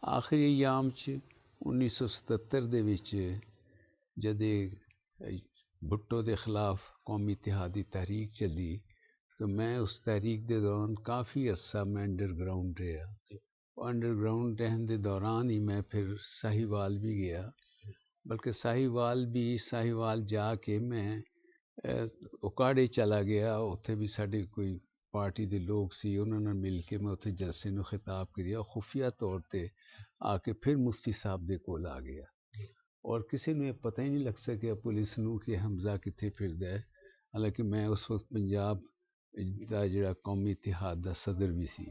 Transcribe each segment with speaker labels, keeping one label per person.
Speaker 1: आखिरी अयाम च 1977 दे विच जदे भुट्टो के खिलाफ कौमी इतिहादी तहरीक चली तो मैं उस तहरीक के दौरान काफ़ी अरसा मैं अंडरग्राउंड रहा। अंडरग्राउंड रहने के दौरान ही मैं फिर साहिवाल भी गया, बल्कि साहिवाल जाके मैं उकाड़े चला गया। उत्थे भी साढ़े कोई पार्टी के लोग सी, उन्होंने मिल के मैं उत्थे जलसे नूं खिताब किया। खुफिया तौर पर आके फिर मुफ्ती साहब दे कोल आ गया और किसी ने पता ही नहीं लग सकिया पुलिस नूं कि हमजा कित्थे फिरदा है। हालांकि मैं उस वक्त पंजाब दा जिहड़ा कौमी इतिहाद दा सदर भी सी।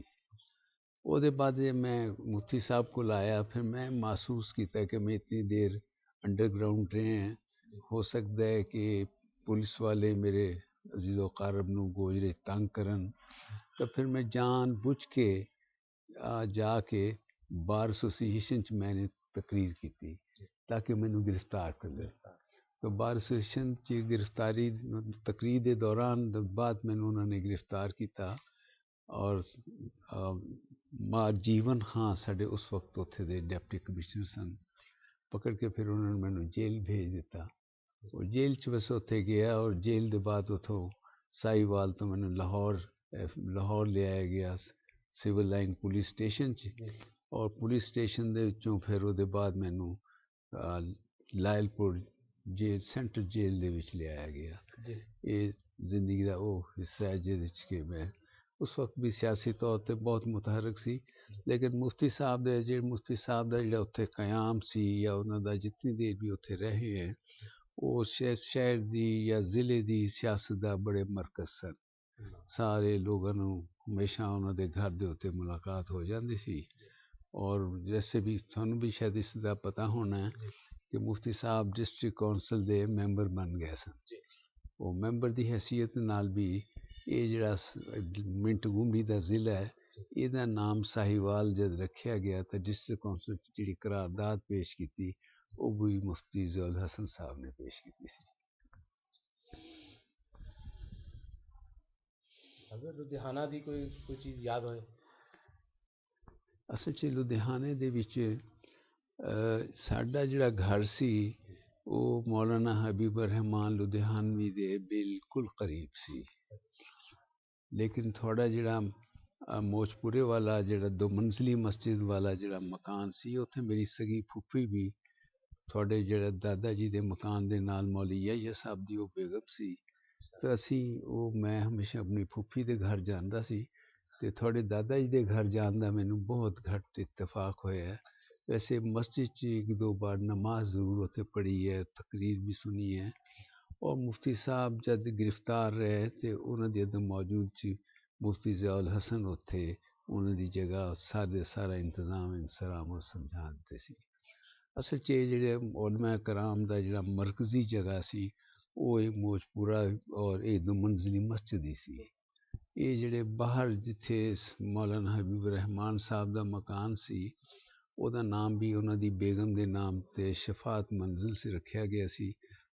Speaker 1: ਉਹਦੇ बाद मैं मुफ्ती साहब को आया, फिर मैं महसूस किया कि मैं इतनी देर अंडरग्राउंड रहे हैं, हो सकता है कि पुलिस वाले मेरे अजीज़ व कारब नूं गोजरे तंग करन। तो फिर मैं जान बुझ के जाके बार एसोसीएशन च मैंने तकरीर की ताकि मैनू गिरफ्तार कर ले। तो बार एसोसीएशन च गिरफ्तारी तकरीर के दौरान बाद मैनू उन्होंने गिरफ्तार किया और मार जीवन खां साढ़े उस वक्त उत्थे दे डिप्टी कमिश्नर सन, पकड़ के फिर उन्होंने मैनू जेल भेज दिता और जेल च बस उत्थे गया और जेल के बाद उतों साहिवाल तो मैनू लाहौर ले आया गया सिविल लाइन पुलिस स्टेशन च। और पुलिस स्टेशन दे विचों फिर उहदे बाद मैनू लायलपुर जेल सेंट्रल जेल दे विच ले आया गया। ये जिंदगी का वो हिस्सा है जिहदे कि मैं उस वक्त भी सियासी तौर पर बहुत मुतहरक सी, लेकिन मुफ्ती साहब का जिहड़ा उत्थे कयाम सी या उन्हां दा जितनी देर भी उत्थे रहे हैं वो शहर की या जिले की सियासत का बड़े मरकज सन। सारे लोगों को हमेशा उन्होंने घर के उत्ते मुलाकात हो जाती सी। और जैसे भी थानू भी शायद इसका पता होना है कि मुफ्ती साहब डिस्ट्रिक्ट कौंसल के मैंबर बन गए सन। वो मैंबर की हैसियत नाल भी ये जिहड़ा मिंट गुमरी का जिला है इसका नाम साहिवाल जब रखा गया तो डिस्ट्रिक्ट कौंसल जी करारदाद पेश की वो भी मुफ्ती ज़ियाउल हसन साहब ने पेश की सी।
Speaker 2: हज़रत लुधियाना की कोई चीज़ याद होए?
Speaker 1: असल च लुधियाने दे विच साडा जिहड़ा घर सी वो मौलाना हबीब रहमान लुधियानवी दे बिल्कुल करीब सी। लेकिन थोड़ा जिहड़ा मोजपुरे वाला जिहड़ा 2 मंजिली मस्जिद वाला जिहड़ा मकान सी उत्थे मेरी सगी फुफी भी थोड़े जिहड़े दादा जी के मकान के नाल मौली याहिया साहब की वो बेगम सी। तो असी वो मैं हमेशा अपनी फुफी के घर जाता सी ते थोड़े दादा जी के घर जाने का मैनू बहुत घट इत्तेफाक होया है। वैसे मस्जिद च 1-2 बार नमाज जरूर उत्थे पढ़ी है, तकरीर भी सुनी है। और मुफ्ती साहब जब गिरफ्तार रहे तो उन्होंने अदम मौजूद सी मुफ्ती ज़ियाउल हसन उत्थे उन्होंने जगह सारा इंतजाम इंसराम समझा दिते सी। असल च जिहड़े उलमा कराम का जिहड़ा मरकजी जगह सी वो एक मोजपुरा और एक 2 मंजिली मस्जिद ही सी। ये जिहड़े बाहर जिथे मौलाना हबीब रहमान साहब का मकान सी ਉਹਦਾ नाम भी उन्होंने बेगम के नाम से शफात मंजिल से रखा गया सी।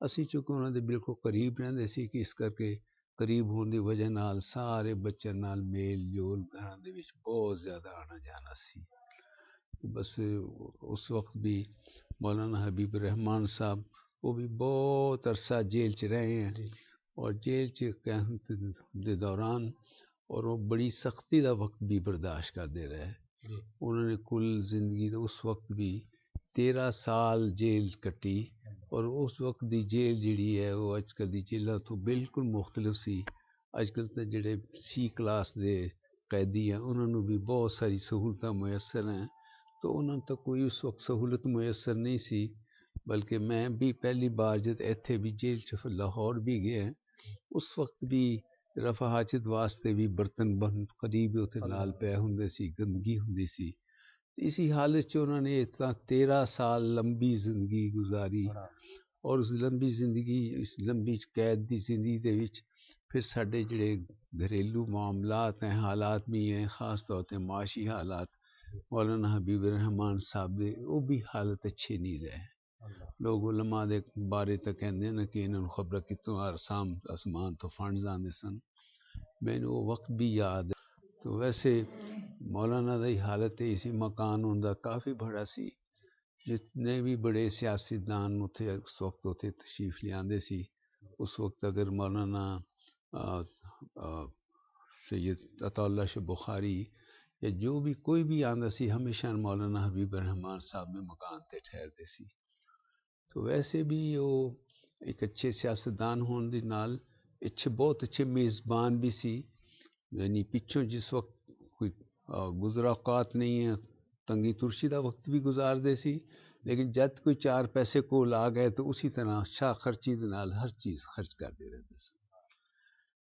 Speaker 1: असी चूँकि उन्होंने बिल्कुल करीब रहंदे सी कि इस करके करीब होने की वजह नाल सारे बच्चों नाल मेल जोल घरां दे विच बहुत ज़्यादा आना जाना सी। बस उस वक्त भी मौलाना हबीब रहमान साहब वो भी बहुत अरसा जेल च रहे हैं और जेल च कहत के दौरान और वो बड़ी सख्ती का वक्त भी बर्दाश्त करते रहे। उन्होंने कुल जिंदगी तो उस वक्त भी 13 साल जेल कटी और उस वक्त की जेल जिहड़ी है वो अजकल की जेलों तो बिल्कुल मुख्तलिफ सी। अजकल तो जिहड़े सी क्लास के कैदी हैं उन्होंने भी बहुत सारी सहूलत मुयसर हैं, तो उन्होंने तो कोई उस वक्त सहूलत मुयसर नहीं सी। बल्कि मैं भी पहली बार जब इत्थे भी जेल च लाहौर भी गया उस वक्त भी रफा हाजत वास्ते भी बर्तन बन करीब उत्थे नाल पै हुंदे सी, गंदगी हुंदी सी। इसी हालत च उन्होंने इतना 13 साल लंबी जिंदगी गुजारी और उस लंबी जिंदगी इस लंबी कैद की जिंदगी दे विच फिर साडे जिहड़े घरेलू मामलात हैं हालात भी हैं, ख़ास तौर पर माशी हालात मौलाना हबीब रहमान साहब दे वो भी हालत अच्छे नहीं रहे। लोग उलमा दे बारे तो कहते हैं कि इन्होंने खबर कितों आसमान तो फंड जाते सन। मैनू वो वक्त भी याद है। तो वैसे मौलाना दी हालत इसी मकान उनका काफ़ी बड़ा सी, जितने भी बड़े सियासतदान उत्थे उस वक्त उत्थे तशरीफ ले आंदे सी, उस वक्त अगर मौलाना सैयद अताउल्लाह शाह बुखारी या जो भी कोई भी आंदा सी, हमेशा मौलाना हबीब रहमान साहब में मकान ते ठहरते सी। तो वैसे भी वो एक अच्छे सियासतदान होने दे नाल बहुत अच्छे मेज़बान भी सी। यानी पिछों जिस वक्त कोई गुजरा औकात नहीं है, तंगी तुरशी का वक्त भी गुजारते सी, लेकिन जब कोई चार पैसे कोल आ गए तो उसी तरह शाह खर्ची दे नाल हर चीज़ खर्च करते रहते सन।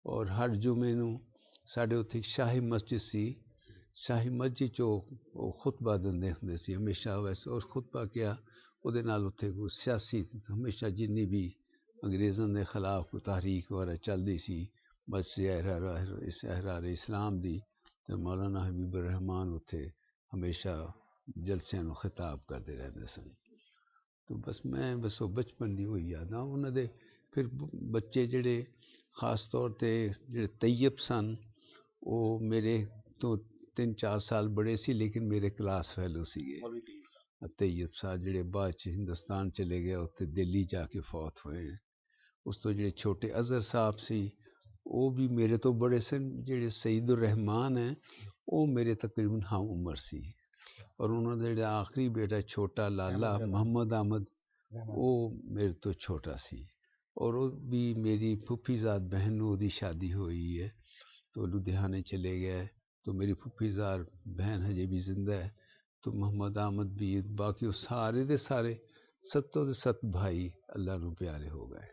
Speaker 1: और हर जुमे नूं साढ़े उत्थे शाही मस्जिद सी, शाही मस्जिद चो खुतबा देंदे हुंदे सी हमेशा। वैसे और खुतबा क्या उहदे नाल उत्थे कोई सियासी हमेशा जिन्नी भी अंग्रेज़ों के खिलाफ कोई तहरीक वगैरह चलती सी, बस एहरार इस्लाम दी, तो मौलाना हबीब रहमान उत्थे हमेशा जलसियां नूं खिताब करते रहते सन। तो बस मैं बस वो बचपन दी होई यादां उन्हां दे। फिर बच्चे जेह्ड़े खास तौर ते जेह्ड़े तैयब सन, वो मेरे तो 3-4 साल बड़े सी, लेकिन मेरे क्लास फैलो सीगे। तैयब साहब जेह्ड़े बाद च हिंदुस्तान चले गए, उत्थे दिल्ली जाके फौत होए। उस तो जेह्ड़े छोटे अज़हर साहब सी, वो भी मेरे तो बड़े सन। जेह्ड़े सईदुर रहमान हैं, वो मेरे तकरीबन हम उम्र सी। और उन्होंने जेह्ड़ा आखिरी बेटा छोटा लाला मोहम्मद अहमद, वो मेरे तो छोटा सी। और वो भी मेरी फूफीज़ाद बहन ओदी शादी हुई है तो लुधियाने चले गए, तो मेरी फूफीज़ाद बहन हजे भी जिंदा है। तो मोहम्मद अहमद भी, बाकी वो सारे दे सारे सत्तों दे सत्त भाई अल्लाह नूं प्यारे हो गए।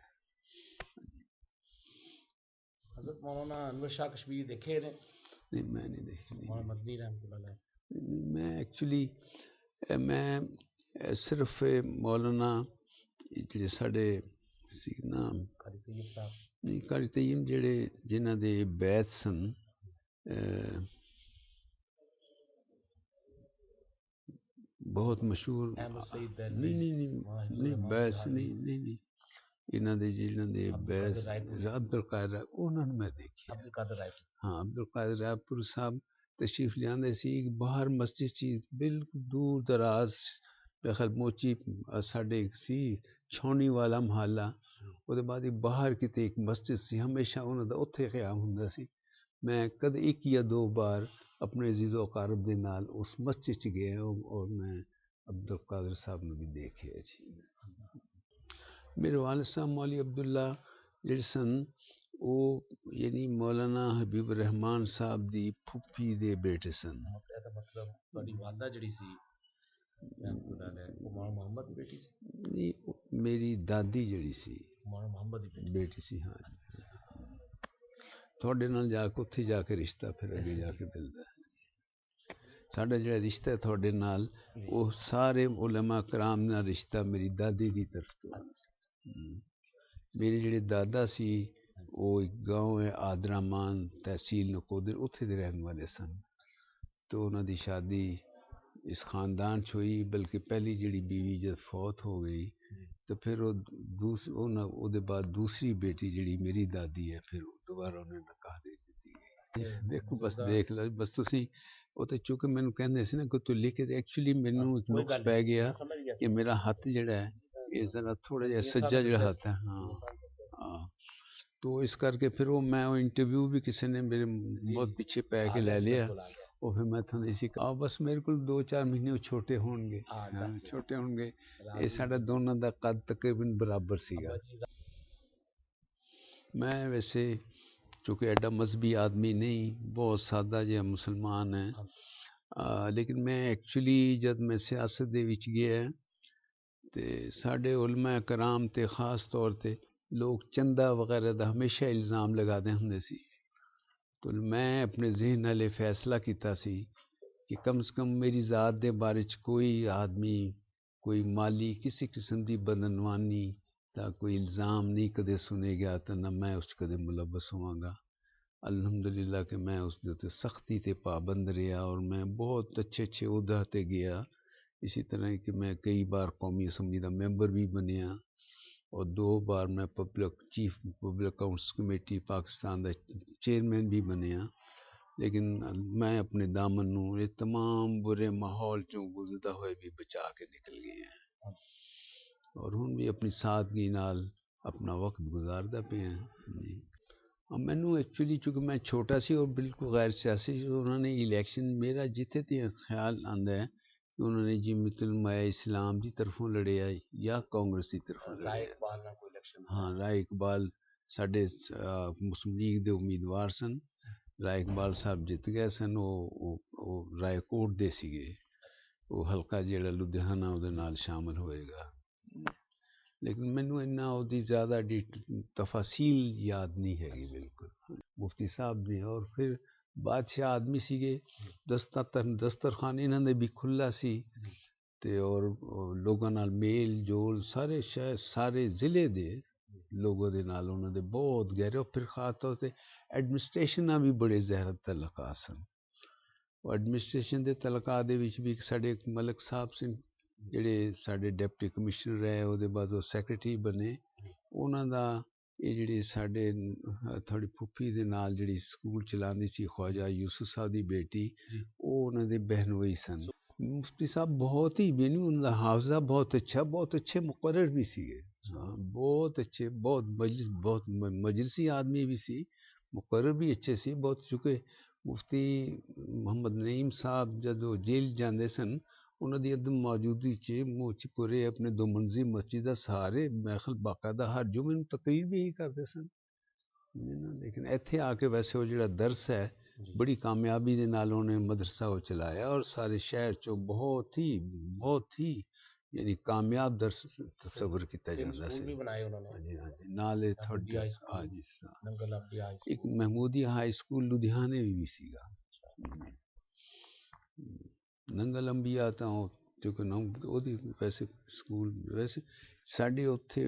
Speaker 2: हज़रत मौलाना अनवर शाह कश्मीरी देखे ने?
Speaker 1: नहीं, मैं नहीं देखी।
Speaker 2: मदनी रहमतुल्लाह।
Speaker 1: मैं एक्चुअली मैं सिर्फ मौलाना जेह्ड़े साढ़े सी ना
Speaker 2: कारी तैयब साहब,
Speaker 1: नहीं कारी तैयब जेह्ड़े जिन्हां दे बैत सन, बहुत मशहूर नहीं बैस नहीं इन्हां दे जिन्हां दे बैस अब्दुल कादिर उन्हां मैं देखी। हाँ, अब्दुल कादिर रायपुर साहब तशरीफ ले आंदे सी। बाहर मस्जिद ची बिल्कुल दूर दराज बेखल मोची साढ़े सी छौनी वाला महल्ला, ਉਹਦੇ बाद बाहर किते एक मस्जिद सी, हमेशा उन्हां दा उत्थे क़याम हुंदा सी। मैं कद एक या दो बार अपने अजीज़ो अकारब दे नाल उस मस्जिद च गया और मैं अब्दुल कादिर साहब ने भी देखे जी। मेरे वालिद साहब मौली अब्दुल्ला जेह्ड़े सन, वो यानी मौलाना हबीब रहमान साहब दी फुफी दे बेटे सन।
Speaker 2: मतलब बड़ी वादा जड़ी सी मोहम्मद की बेटी सी?
Speaker 1: नहीं, मेरी दादी जड़ी सी
Speaker 2: मोहम्मद की
Speaker 1: बेटी सी। हाँ, थोड़े नाल जाके उत्थे जाके रिश्ता फिर अगे जाके मिलदा है। साढ़ा जेह्ड़ा रिश्ता है थोड़े नाल, वो सारे उलमा कराम नाल रिश्ता मेरी दादी दी तरफ तो। मेरे जेह्ड़े दादा सी, वो एक गांव है आदरामान तहसील नकोदर, उत्थे दे रहने वाले सन। तो उन्हां दी शादी इस खानदान च हुई, बल्कि पहली जेह्ड़ी बीवी जब फौत हो गई, तो फिर वो बाद दूसरी बेटी जेह्ड़ी मेरी दादी है, फिर दोबारा उन्हें निकाह दे दित्ती गई। देखो बस देख लो, बस तुसी वो तो चूंकि मैनू कहंदे सी ना कि तू लिख के, एक्चुअली मैनू एक नुक्स पै गया कि मेरा हत्थ जेह्ड़ा है ये जरा थोड़ा जिहा सज्जा जेह्ड़ा हत्थ है। हाँ हाँ, तो इस करके फिर वो मैं वो इंटरव्यू भी किसी ने मेरे बहुत पीछे पै के ले लिया, और फिर मैं थोड़ी इसी बस मेरे को 2-4 महीने छोटे होंगे। हाँ, छोटे होंगे। ये साढ़ा दोनों का कद तकरीबन बराबर सीगा। मैं वैसे चूँकि एडा मजहबी आदमी नहीं, बहुत सादा जिहा मुसलमान है, लेकिन मैं एक्चुअली जब मैं सियासत दे विच गया ते साढ़े उलमा कराम ते खास तौर ते लोग चंदा वगैरह का हमेशा इल्ज़ाम लगाते हुंदे सी। तो मैं अपने जहन नाल फैसला किया सी कि कम से कम मेरी ज़ात दे बारे च कोई आदमी कोई माली किसी किस्म की बदनवानी का कोई इल्ज़ाम नहीं कदे सुने गया, तो न मैं उस कदे मुलव्वस होवांगा। अल्हम्दुलिल्लाह कि मैं उस दे सख्ती ते पाबंद रहा, और मैं बहुत अच्छे अच्छे उहदा ते गया। इसी तरह कि मैं कई बार कौमी असम्बली का मैंबर भी बनया, और 2 बार मैं chief public accounts committee Pakistan का चेयरमैन भी बनया। लेकिन मैं अपने दामन नूं ये तमाम बुरे माहौल चों गुजरदा होए भी बचा के निकल गए हैं और हुण भी अपनी सादगी नाल अपना वक्त गुजारदा पे हैं जी। मैनू एक्चुअली चूँकि मैं छोटा सी और बिल्कुल गैर सियासी सी, उन्होंने इलैक्शन मेरा जिथे ते ख्याल आंदा है कि उन्होंने जमीयतुल उलमा इस्लाम की तरफों लड़िया या कांग्रेस की तरफों लड़िया। हाँ, राय इकबाल साढ़े मुस्लिम लीग के उम्मीदवार सन। राय इकबाल साहब जित गए सन। वो रायकोट दे सीगे, वो हल्का जिहड़ा लुधियाना उहदे नाल शामिल होएगा। लेकिन मैनू इन्ना उहदी ज़्यादा तफासील याद नहीं हैगी बिल्कुल। मुफ्ती साहब ने और फिर बादशाह आदमी सीगे, दस्तरखान इन्हां दे भी खुला सी ते और लोगों नाल मेल जोल सारे शहर सारे ज़िले दे लोगों दे नाल उन्हां दे बहुत गहरे। और फिर खास तौर ते एडमिनिस्ट्रेशन नाल भी बड़े ज़हरा तल्लुकात सन। एडमिनिस्ट्रेशन के तलका भी साढ़े मलिक साहब सिंह जिहड़े साढ़े डिप्टी कमिश्नर रहे, उहदे बाद वो सैक्रटरी बने। उन्हां दा ये जिहड़ी साढ़े थोड़ी फुफी दे नाल जिहड़ी स्कूल चलांदी सी ख्वाजा यूसुफ साहब दी बेटी, वो उन्हां दे बहनोई सन। मुफ्ती साहब बहुत ही मैनू उनका हाफजा बहुत अच्छा, बहुत अच्छे मुकर्रर भी सीगे। हाँ, बहुत अच्छे, बहुत मजलिसी आदमी भी सी, मुकर्रर भी अच्छे सी बहुत। चुके मुफ्ती मोहम्मद नईम साहब जदों जेल जाते सन, उन्होंने अदम मौजूदगी च मुझपुरे अपने दो मंजिल मस्जिद का सहारे महल बाकायदा हर जुमे में तकरीर भी ही करते सन। लेकिन इत्थे आके वैसे वो जो दरस है बड़ी कामयाबी के नाल उन्हें मदरसा वो चलाया और सारे शहर चो बहुत ही यानी कामयाब दरस तस्वर किया जाता है। हाँ जी, हाँ जी, नाले थोड़ी हाँ जी, एक महमूदी हाई स्कूल लुधियाने भी सीगा। नंगल अंबिया तो क्योंकि ਉਹਦੀ वैसे स्कूल वैसे साढ़े उत्थे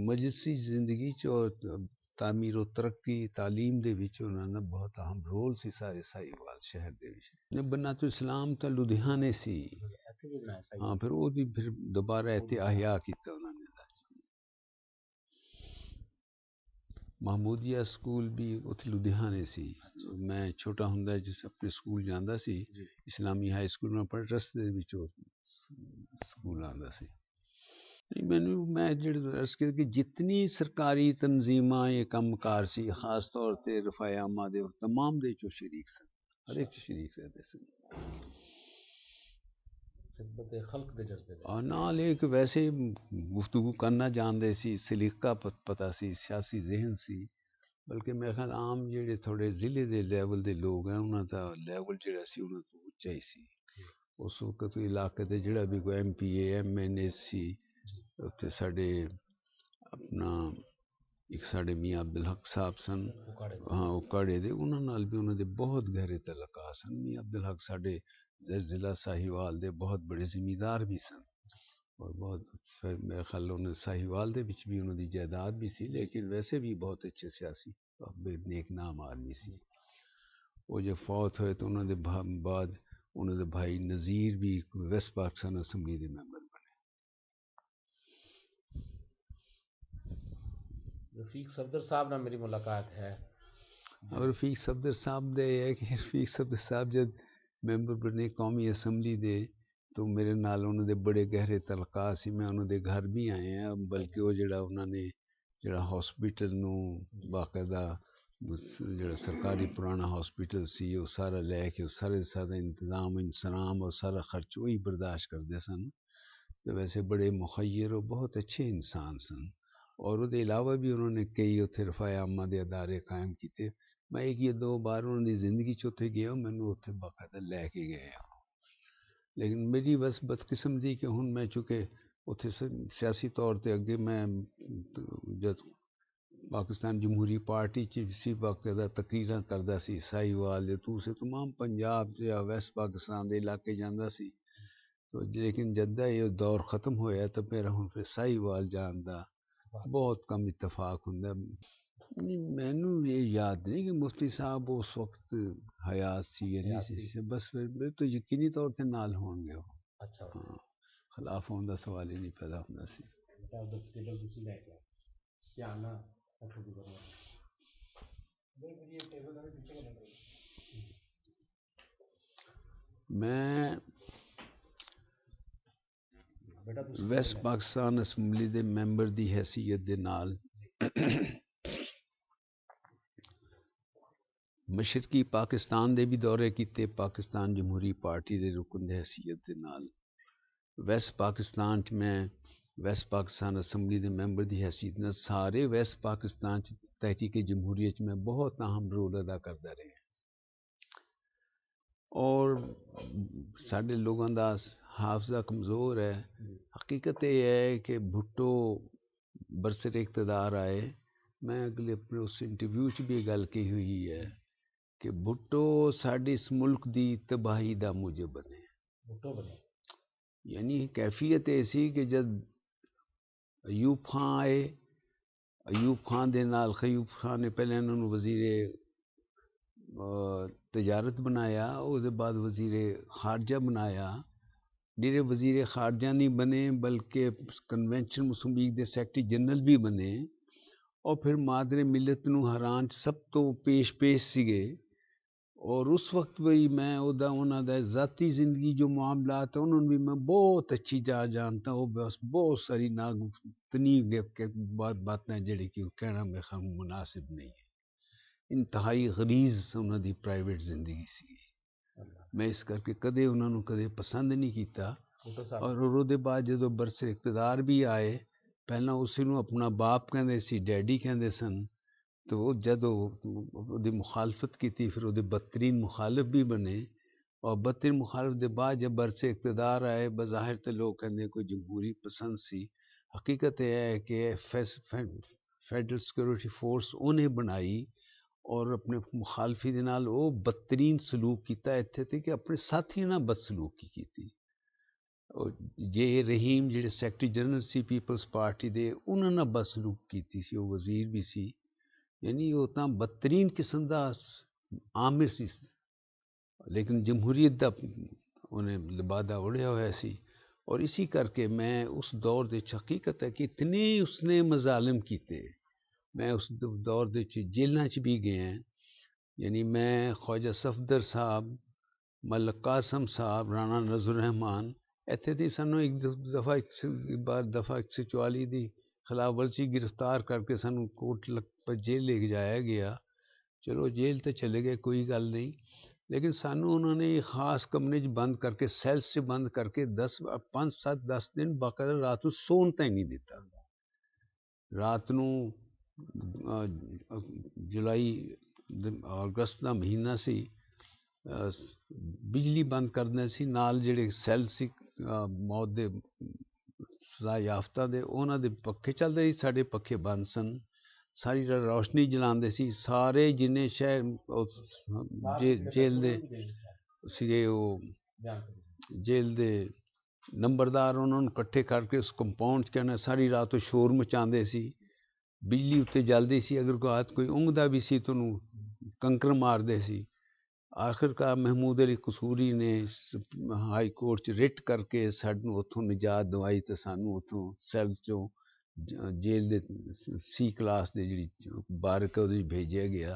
Speaker 1: मजलिसी जिंदगी च और तामीर और तरक्की तालीम दे विच उन्होंने ना बहुत अहम रोल सी सारे साहिवाल शहर दे विच। बनातुल इस्लाम तो लुधियाने सी। हाँ, फिर वो फिर दोबारा इत्थे अहया किया उन्होंने। महमूदिया स्कूल भी उत्थे लुधियाने सी। मैं छोटा हुंदा जिस अपने स्कूल जांदा सी, इस्लामी हाई स्कूल में पढ़ रस्ते दे विच स्कूल आंदा सी। मैनू मैं अर्ज किया कि जितनी सरकारी तंजीमां ये कमकार सी, खास तौर पर रफ़ाए आमा दे तमाम दे चो शरीक सन, हर एक शरीक रहते सन। नाल एक वैसे गुफ्तगू करना जानते सी, सलीका पता सी, सियासी जहन सी। बल्कि मेरे ख्याल आम जेह्ड़े थोड़े ज़िले दे लेवल दे लोग हैं उन्हां दा लेवल जेह्ड़ा सी उन्हां तो उच्चा ही सी। उस वक्त इलाके दे जेह्ड़ा भी कोई MPA MNA सी, उत्थे साढ़े अपना एक साढ़े मियाँ अब्दुल हक साहब सन। हाँ, उकाड़े दे उन्हां नाल भी उन्हां दे बहुत गहरे तल्लुकात सन। मियाँ अब्दुल हक साढ़े ज़िला साहिवाल दे बहुत बड़े जिमीदार भी सन और बहुत मेरे ख्याल उन्हें साहिवाल दे विच भी उन्होंने जायदाद भी सी, लेकिन वैसे भी बहुत अच्छे सियासी नेक नाम आदमी सी। वो जब फौत हुए तो उन्होंने बाद उन्होंने भाई नज़ीर भी वेस्ट पाकिस्तान असम्बली के मैंबर बने।
Speaker 2: रफीक सफदर साहब नाल मेरी मुलाकात है।
Speaker 1: और रफीक सफदर साहब दे है कि रफीक सफदर साहब जब मैंबर बने कौमी असम्बली दे तो मेरे नाल उन्होंने बड़े गहरे तलका सी। मैं उन्होंने घर भी आए हैं, बल्कि वो जड़ा उन्होंने जड़ा हॉस्पिटल नूं बाकायदा जड़ा सरकारी पुराना हॉस्पिटल सी वो सारा लैके उस सारा इंतजाम इंसराम और सारा खर्च वही बर्दाश्त करते सन। तो वैसे बड़े मुखय्यर और बहुत अच्छे इंसान सन। और उसके अलावा भी उन्होंने कई उत्थे रफ़ाए आमा दे अदारे कायम किए। मैं एक या दो बार उन्होंने जिंदगी च उत्थे गया, मैनू उत्थे बाकायदा लैके गए। लेकिन मेरी बस बदकिस्मती कि हुण मैं चूँकि उत्थे सियासी तौर पर अगे मैं जब पाकिस्तान जमहूरी पार्टी च सी बाकायदा तकरीरां करदा सी साहिवाल दूसरे तमाम पंजाब या वैस्ट पाकिस्तान के इलाके जांदा सी। तो लेकिन जद्दा ये दौर ख़त्म होया तो मेरा हुण फिर साहिवाल जान दा बहुत कम इतफाक हुंदा। मैनू ये याद नहीं कि मुफ्ती साहब उस वक्त हयात सी या नहीं सी, बस फिर तो यकीनी तौर पर नाल होंगे वो। अच्छा, हाँ, खिलाफ होने का सवाल ही नहीं पैदा होंदा सी। मैं वैस्ट पाकिस्तान असैंबली दे मैंबर दी हैसियत दे नाल मशरकी पाकिस्तान दे भी दौरे कीते, पाकिस्तान जमहूरी पार्टी दे रुकन दे हैसियत दे नाल वैस्ट पाकिस्तान च मैं वैस्ट पाकिस्तान असैंबली दे मैंबर दी हैसियत नाल सारे वैस्ट पाकिस्तान च तहरीक जमहूरियत च मैं बहुत अहम रोल अदा करदा रहा और साढ़े लोगों का हाफजा कमज़ोर है। हकीकत यह है कि भुट्टो बरसर इक़्तिदार आए, मैं अगले अपने उस इंटरव्यू च भी गल की हुई है कि भुट्टो साढ़े इस मुल्क की तबाही का मूजब बने।
Speaker 2: भुट्टो बने
Speaker 1: यानी कैफियत ऐसी कि जब अयूब खान आए, अयूब खान दे नाल अयूब खान ने पहले उन्होंने वज़ीर तजारत बनाया, उसके बाद वज़ीर खारजा बनाया। निरे वज़ीर खारजा नहीं बने बल्कि कन्वेंशन मुस्लिम के सैकटरी जनरल भी बने और फिर मादरे मिलत नूं हरान सब तो पेश सीगे। और उस वक्त भी मैं उन्होंने ज़ाती ज़िंदगी जो मामलात है उन्होंने भी मैं बहुत अच्छी जानता हूँ। बस बहुत सारी नागुफ्तनी बातें जड़ी कि कहना मेरे ख्याल मुनासिब नहीं है। इंतहाई गरीज़ उन्होंने प्राइवेट जिंदगी सी, मैं इस करके कदे उन्होंने कदे पसंद नहीं किया। और उसके बाद जो बरसर इक़्तिदार भी आए, पहला उसी नूं अपना बाप कहते सी, डैडी कहते सन, तो जदों उसकी मुखालफत की फिर वो बदतरीन मुखालिफ भी बने। और बदतरीन मुखालिफ के बाद जब बरसर इक़्तिदार आए, बज़ाहिर तो लोग कहते कोई जमहूरी पसंद सी। हकीकत यह है कि फेडरल सिक्योरिटी फोर्स उन्हें बनाई और अपने मुखालफी दे नाल वो बदतरीन सलूक किया इत्थे ते कि अपने साथियों नाल बदसलूकी की थी। और जे रहीम जिहड़े सैकटरी जनरल सी पीपल्स पार्टी दे उन्हां नाल बदसलूक की सी, वो वजीर भी सी। यानी वो तां बदतरीन किस्म दा आमिर सी, लेकिन जमहूरीयत दा उन्हें लिबादा उड़िया होया सी। और इसी करके मैं उस दौर दे हकीकत है कि इतने उसने मजालिम कीते, मैं उस दौर दे जेलों च भी गए हैं। यानी मैं ख्वाजा सफदर साहब, मलिक कासम साहब, राणा नज़रुर रहमान इत्थे दी सानू एक बार दफ़ा 144 की खिलाफ वर्जी गिरफ्तार करके सानू कोट पर जेल लेके जाया गया। चलो जेल तो चले गए, कोई गल नहीं, लेकिन सानू उन्होंने खास कमरे बंद करके सैल से बंद करके 5-7-10 दिन बाकायदा रात को सोन तक नहीं दिता। रात नू जुलाई अगस्त का महीना सी, बिजली बंद करने सी, नाल जिहड़े सैल सी मौत दे सजा याफ्ता दे उन्हां दे पक्खे चलदे सी, साडे पक्खे बंद सन। सारी रोशनी जलांदे सी। सारे जिन्ने शहर जेल दे सीगे, जेल दे नंबरदार उन्होंने इकट्ठे करके उस कंपाउंड च कहना सारी रात तो शोर मचाते सी। बिजली उत्ते जलदी सी, अगर कोई ऊँघदा भी सी तो कंकर मारदे सी। आखिरकार महमूद अली कसूरी ने हाई कोर्ट च रिट करके सानू उत्थों निजात दवाई तो सानू उत्थों सैल चों जेल दे सी क्लास दे जिहड़ी बारक उहदे भेजिया गया।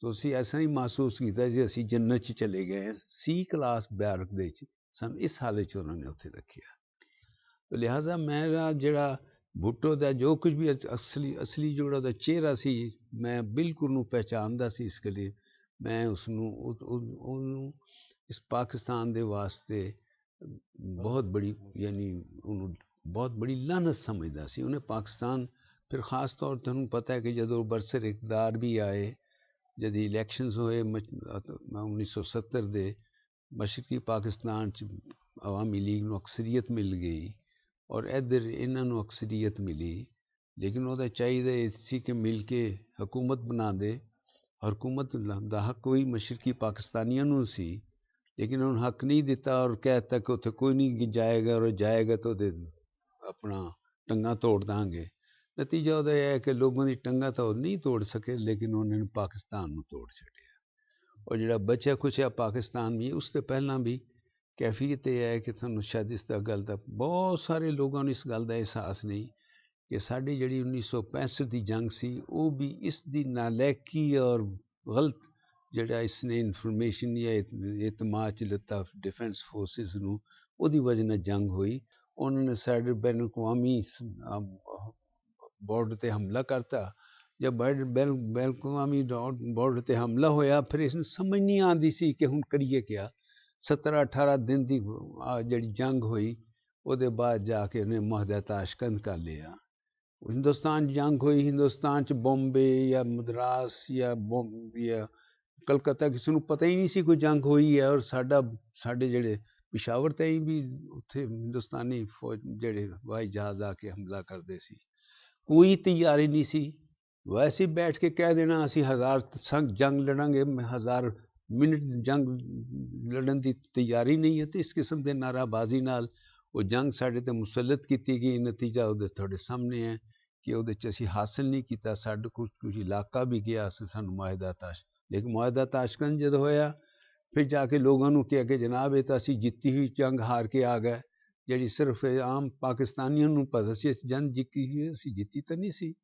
Speaker 1: तो असी ऐसा ही महसूस किया जी असी जन्नत च चले गए। सी क्लास बारक दे सानू इस हालत च उन्होंने उत्थे रखिया। तो लिहाजा मेरा जिहड़ा भुट्टो दा जो कुछ भी असली जोड़ा चेहरा सी, मैं बिल्कुल नूं पहचानदा सी। इस लिए मैं उसनूं इस पाकिस्तान दे वास्ते बहुत बड़ी यानी बहुत बड़ी लानत समझदा सी। उन्हें पाकिस्तान फिर खास तौर पर तुहानूं पता है कि जदों बरसर इक़्तिदार भी आए, जब इलैक्शनस होए 1970 दे, मशरकी पाकिस्तान च अवामी लीग नूं अक्सरीयत मिल गई और इधर इन्हां नूं अक्सरीयत मिली। लेकिन वह चाहिए सी कि मिल के हुकूमत बना दे। हुकूमत दा हक कोई मशरकी पाकिस्तानियों नूं सी, लेकिन उन्होंने हक नहीं दिता और कहता कि उत्थे कोई नहीं जाएगा, और जाएगा तो अपना टंगा तोड़ देंगे। नतीजा वह है कि लोगों की टंगा तो नहीं तोड़ सके, लेकिन उन्होंने पाकिस्तान में तोड़ छड़िया। और जो बचा खुचा पाकिस्तान भी, उससे पहला भी कैफियत यह है कि तुहानूं शायद इस गल का बहुत सारे लोगों ने इस गल का एहसास नहीं कि साड़ी जी 1965 की जंग सी, वो भी इस दी नालैकी और गलत ਜਿਹੜਾ ਇਸਨੇ ਇਨਫੋਰਮੇਸ਼ਨ ਜਾਂ ਇਤਮਾਦ 'ਚ ਲਿੱਤਾ ਡਿਫੈਂਸ ਫੋਰਸਿਸ ਨੂੰ, ਉਹਦੀ ਵਜ੍ਹਾ ਨਾਲ ਜੰਗ ਹੋਈ। ਉਹਨਾਂ ਨੇ ਸਾਡੇ ਬੈਨ ਅਕਵਾਮੀ ਬਾਰਡਰ 'ਤੇ ਹਮਲਾ ਕਰਤਾ। जब बैन अवी बॉर्डर ते हमला होया, फिर इसनूं समझ नहीं आती सी कि हुण करिए क्या। 17-18 दिन की जिहड़ी जंग हुई, उहदे बाद जाके उन्हें मुआहदा ताशकंद कर लिया। हिंदुस्तान जंग हुई, हिंदुस्तान च बॉम्बे या मद्रास या कलकत्ता किसी नूं पता ही नहीं सी कोई जंग हुई है। और साडे जिहड़े पिशावर ताईं भी उत्थे हिंदुस्तानी फौज जिहड़े हवाई जहाज़ आके हमला करते सी, कोई तैयारी नहीं सी। वैसे बैठ के कह देना असी 1000 जंग लड़ांगे, 1000 मिनट जंग लड़न की तैयारी नहीं है। तो इस किस्म के नाराबाजी नाल वो जंग साढ़े ते मुसलत की गई। नतीजा वो थोड़े सामने है कि वो असी हासिल नहीं किया। साढ़े कुछ इलाका भी गया, सानू मुआहदा लेकिन मुआहदा ताशकंद जद होया, फिर जाके लोगों को कहा कि जनाब ये तो असी जीती हुई जंग हार के आ गए। जी सिर्फ आम पाकिस्तानियों को पता सी जंग जीती हुई, असी जीती तो नहीं सी।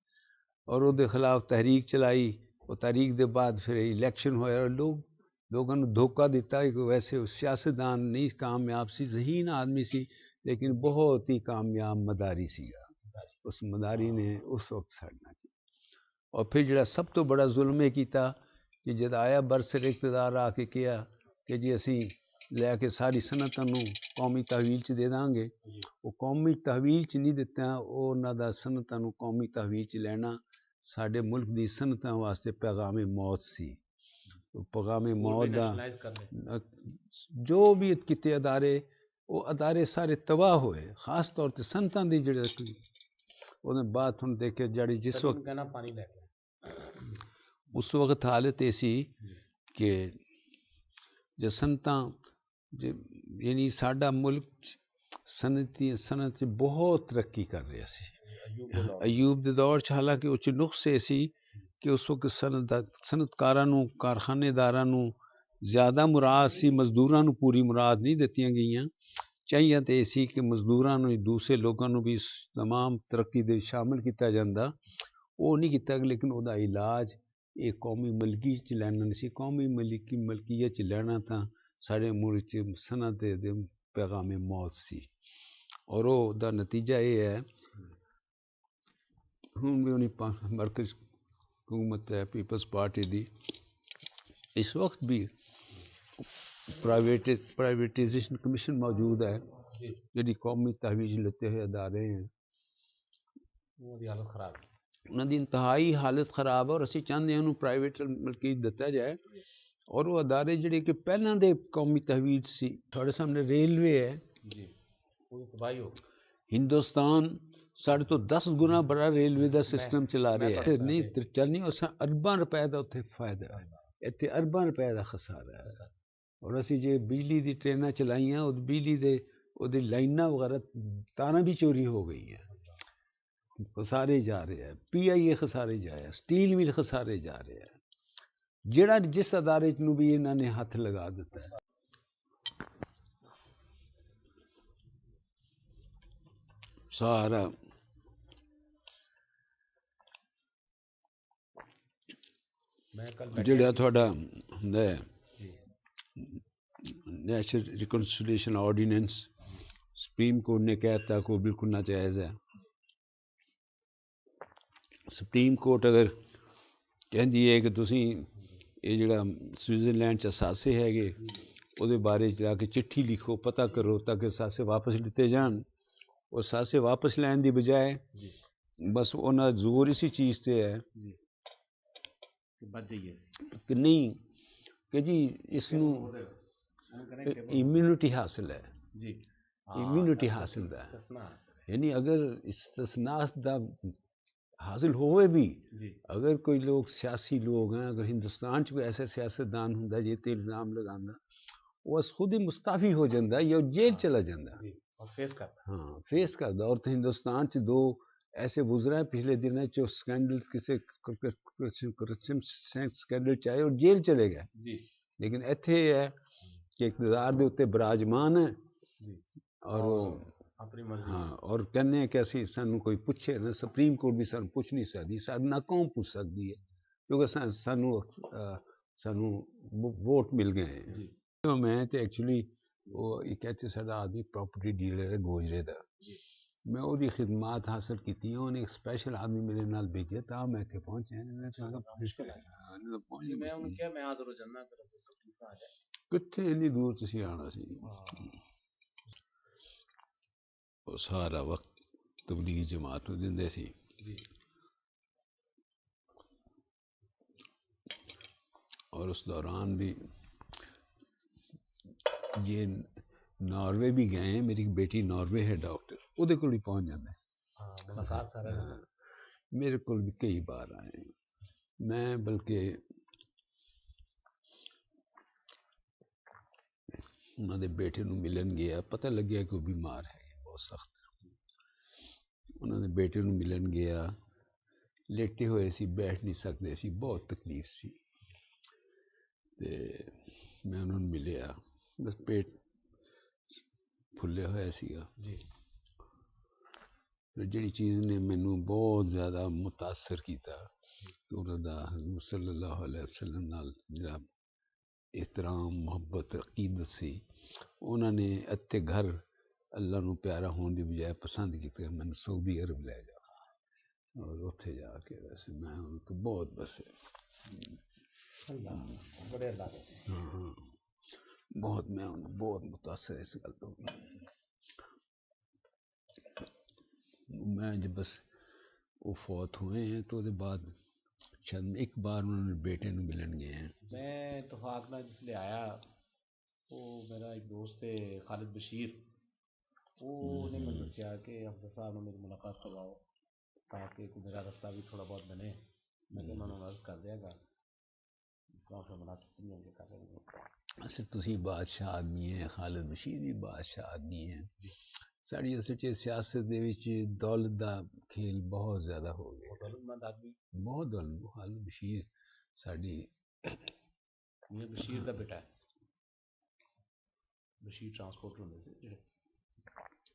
Speaker 1: और उसके खिलाफ तहरीक चलाई। और तहरीक के बाद फिर इलैक्शन होया और लोगों ने धोखा दिता। एक वैसे सियासतदान नहीं कामयाब सी, ज़हीन आदमी सी, लेकिन बहुत ही कामयाब मदारी सी। उस मदारी ने उस वक्त साड़ना की। और फिर जो सब तो बड़ा जुल्म ये किया कि जब आया बरसर इकतदार आके किया कि जी असी लैके सारी सनतां नूं कौमी तहवील च दे देंगे। वो कौमी तहवील च नहीं दिता, उन्होंने सनतां नूं कौमी तहवील च लैना साडे मुल्क दी सनतां वास्ते पैगामे मौत सी। पैगामे मौत दा जो भी किते अदारे, वो अदारे सारे तबाह होए। खास तौर पर सनतां दी जिहड़े उहदे बाद हुण देखे जड़ी जिस वक्त
Speaker 2: पानी लैके
Speaker 1: उस वक्त हालत ऐसी कि जो सनतां यानी साडा मुल्क सनत बहुत तरक्की कर रहा सी। अयूब दे दौर च हालांकि उच नुक्स सी कि उस वक्त सनतकारां नूं, कारखानेदारां नूं ज़्यादा मुराद सी, मजदूरां नूं पूरी मुराद नहीं दित्तियां गईयां। चाहिए तो सी कि मजदूरां नूं दूसरे लोगों नूं भी तमाम तरक्की दे शामिल किया जाता, वो नहीं किया। लेकिन उसका इलाज ये कौमी मलकी च लैना नहीं सी। कौमी मलकीयत च लैना तां साढ़े मुल्क च सनत दे पैगामे मौत सी। और उसका नतीजा ये है हुण भी उन्हें मरकज हुकूमत है पीपल्स पार्टी दी, इस वक्त भी प्राइवेटाइजेशन कमीशन मौजूद है जी कौमी तहवीज़ लेते हुए अदारे हैं,
Speaker 2: उन्होंने हालत खराब है,
Speaker 1: उन्होंने इंतहाई हालत खराब है। और असी चाहते हैं उन्होंने प्राइवेट मलकीयत दिता जाए। और वो अदारे जिहड़े कि पहलां दे कौमी तहवीज़ सी, थोड़े सामने रेलवे है
Speaker 2: जी, वो तबाही हो
Speaker 1: हिंदुस्तान साढ़े तो 10 गुना बड़ा रेलवे का सिस्टम चला रहा है। नहीं चल नहीं उस अरबां रुपए का उत्थे फायदा है, इत्थे अरबां रुपए का खसारा है। और असी जे बिजली की ट्रेनां चलाइयां, उस बिजली दे उहदी लाइनां वगैरह तारां भी चोरी हो गई हैं, खसारे जा रहे हैं। PIA खसारे जाए, स्टील मिल खसारे जा रहे हैं। जिहड़ा जिस अदारे नूं भी इन्हां ने हथ लगा दिता है। सारा जिहड़ा तुहाडा हुंदा है नेशनल रिकनसिलिएशन ऑर्डीनेंस, सुप्रीम कोर्ट ने कहता को बिल्कुल नाजायज़ है। सुप्रीम कोर्ट अगर कहती है कि तुसीं ये जिहड़ा स्विट्जरलैंड च असासे हैगे उहदे बारे च जाके चिट्ठी लिखो, पता करो ताकि असासे वापस लिते जान। और असासे वापस लैन की बजाय बस उन्हां जोर इसी चीज़ ते है कि नहीं कि जी इसनूं इम्यूनिटी हासिल है, इम्यूनिटी हासिल है। यानी अगर इस्तिस्नास दा हासिल होवे भी, अगर कोई लोग सियासी लोग हैं, अगर हिंदुस्तान च कोई ऐसा सियासतदान हुंदा जे ते इल्ज़ाम लगांदा, वो बस खुद ही मुस्ताफी हो जाता या जेल चला जाता।
Speaker 2: फेस करता,
Speaker 1: हाँ फेस करता। और तो हिंदुस्तान च 2 ऐसे गुजरा है पिछले दिनों जो स्कैंडल किसी करप्शन स्कैंडल चाहे और जेल चले गए। लेकिन इत्थे है कि इक़्तिदार दे उत्ते बिराजमान है और
Speaker 2: अपनी मर्जी।
Speaker 1: हाँ और कहने कि असी सानू कोई पुछे ना, सुप्रीम कोर्ट भी सानू पुछ नहीं सकती, सानू ना कौन पुछ सकती है, क्योंकि सानू सानू वोट मिल गए हैं।
Speaker 2: जी
Speaker 1: तो मैं तो एक्चुअली वो एक कहते साडा आदमी प्रॉपर्टी डीलर है गोजरे का,
Speaker 2: जी
Speaker 1: मैं ਉਹਦੀ खिदमात हासिल की, उन्हें एक स्पेशल आदमी मेरे नाल भेजे तां मैं इत्थे पहुंचे।
Speaker 2: मुश्किल है कि मैं उन्हें क्या मैं आज रोजाना कर तकलीफ आ जाए
Speaker 1: कित्थे इन्नी दूर तुसीं आना सी। ਉਹ ਸਾਰਾ वक्त तबलीगी जमात ਨੂੰ ਦਿੰਦੇ ਸੀ।
Speaker 2: जी
Speaker 1: और उस दौरान भी ये नॉर्वे भी गए हैं, मेरी बेटी नॉर्वे है डॉक्टर, ਉਹਦੇ ਕੋਲ ही पहुंच जाते।
Speaker 2: हाँ मुलाकात सारा
Speaker 1: मेरे को भी कई बार आए हैं। मैं बल्कि उन्होंने बेटे ਨੂੰ मिलन गया, पता लग गया कि वो बीमार है बहुत सख्त। उन्होंने बेटे ਨੂੰ मिलन गया, लेटे हुए सी, बैठ नहीं सकते सी, बहुत तकलीफ सी। ते मैं उन्होंने मिलिया, बस पेट फुले हुआ सीगा।
Speaker 2: जी
Speaker 1: फिर जिहड़ी चीज़ ने मैनू बहुत ज़्यादा मुतासर किया कि उन्होंने हज़ूर सल्लल्लाहु अलैहि वसल्लम नाल जिहड़ा एहतराम मुहब्बत अकीदत सी, उन्होंने इत्थे घर अल्लाह नू प्यारा होने की बजाय पसंद किया मैंने सऊदी अरब लै जा, और उत्थे जाके वैसे मैं तो बहुत बस
Speaker 2: बड़े अल्लाह के
Speaker 1: हाँ हाँ बहुत मैं बहुत मुतासर इस गल तो। मैं जब बस वो फौत हुए हैं तो उसके बाद शायद एक बार उन्होंने बेटे ਨੂੰ मिलन गए हैं।
Speaker 2: मैं इतफाक ना जिसले आया वो मेरा एक दोस्त है खालिद बशीर, वो ने मैंने दसिया कि अफसर साहब ने मेरी मुलाकात करवाओ ताकि मेरा रास्ता भी थोड़ा बहुत बने। मैं तो उन्होंने अर्ज कर दियागा इस तरह से मुनासिब समझेंगे कर लेंगे।
Speaker 1: असल तुसी बादशाह आदमी है, खालिद बशीर भी बादशाह आदमी है। साड़ी असल च सियासत दे विच दौलत दा खेल बहुत ज़्यादा हो गया,
Speaker 2: दौलतमंद आदमी
Speaker 1: बहुत दौलत। खालिद बशीर साड़ी
Speaker 2: मियां बशीर दा बेटा है, बशीर ट्रांसपोर्टर होंदे सी जेह्ड़े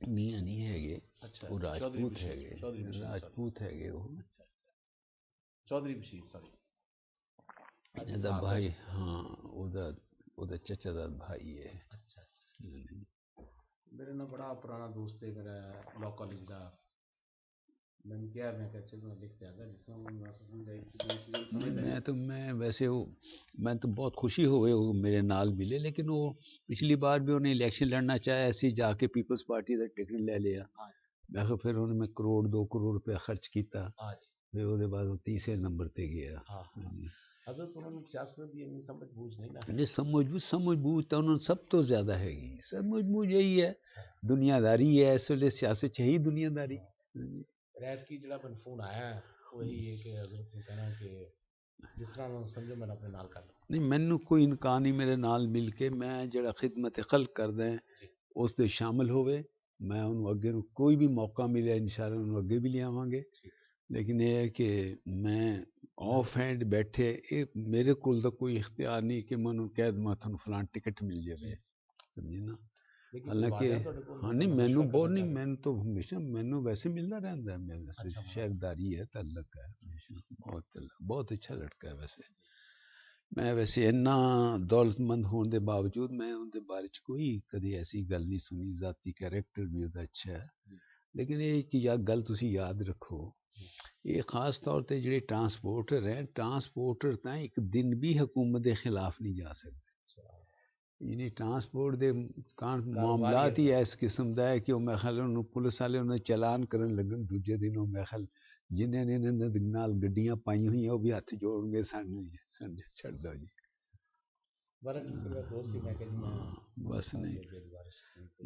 Speaker 1: मियां नहीं हैगे,
Speaker 2: अच्छा
Speaker 1: वो
Speaker 2: चौधरी
Speaker 1: राजपूत
Speaker 2: बशीर
Speaker 1: हैगे,
Speaker 2: चौधरी बशीर
Speaker 1: राजपूत हैगे वो।
Speaker 2: अच्छा चौधरी बशीर सॉरी
Speaker 1: ਇਹਦਾ भाई हाँ ਉਹਦਾ चचा दा भाई है।
Speaker 2: अच्छा मेरे ना बड़ा पुराना दोस्त है मेरा लॉ कॉलेज का, मैंने क्या मैं क्या चल मैं लिख दिया जिस
Speaker 1: मैं वैसे वो मैं तो बहुत खुशी हो गई वो मेरे नाल मिले, लेकिन वो पिछली बार भी उन्हें इलेक्शन लड़ना चाहे ऐसे जाके पीपल्स पार्टी का टिकट ले लिया। मैं फिर उन्हें मैं करोड़ 2 करोड़ रुपया खर्च किया, फिर उसके बाद वो तीसरे नंबर पे गया।
Speaker 2: हजरत उन्होंने सियासत भी इतनी समझ बूझ नहीं ना
Speaker 1: नहीं समझ बूझ तो उन्होंने सब तो ज़्यादा हैगी, समझ बूझ यही है, दुनियादारी है इस वे सियासत चाहिए दुनियादारी।
Speaker 2: रैत की जड़ा मैंने फोन आया वही है कि हजरत ने कहना कि जिस तरह समझो मैंने अपने नाल कर लो।
Speaker 1: नहीं मैनू कोई इनकार नहीं, मेरे नाल मिल के मैं जड़ा खिदमत खल्क करदा है उस दे शामिल होवे, मैं उन्होंने अगे कोई भी मौका मिले इंशाअल्लाह उन्होंने अगे भी लियावांगे। लेकिन यह है कि मैं ऑफ हैंड बैठे मेरे को कोई इख्तियार नहीं कि मैं उन्होंने कह दूँ थानू फलान टिकट मिल जाए, समझे ना। हालांकि हाँ नहीं मैनू बहुत नहीं, मैंने तो हमेशा मैनू वैसे मिलना रहता है, मेरे से शेयरदारी है तल्लक है हमेशा, बहुत अच्छा लड़का है वैसे। मैं वैसे इन्ना दौलतमंद होने के बावजूद मैं उनके बारे च कोई कभी ऐसी गल नहीं सुनी, जाती कैरेक्टर भी उसका अच्छा है। लेकिन ये कि गल तुसी याद रखो, ये खास तौर पर जो ट्रांसपोर्टर हैं, ट्रांसपोर्टर तां एक दिन भी हुकूमत के खिलाफ नहीं जा सकते। यानी ट्रांसपोर्ट के मामलात ही इस किस्म का है कि मैं ख्याल पुलिस वाले उन्हें चलान करन लगन दूजे दिन मैं ख्याल जिन्हें ने नाल गड्डियां पाई हुई वो भी हथ जोड़नगे सन छड़ दो जी। बस नहीं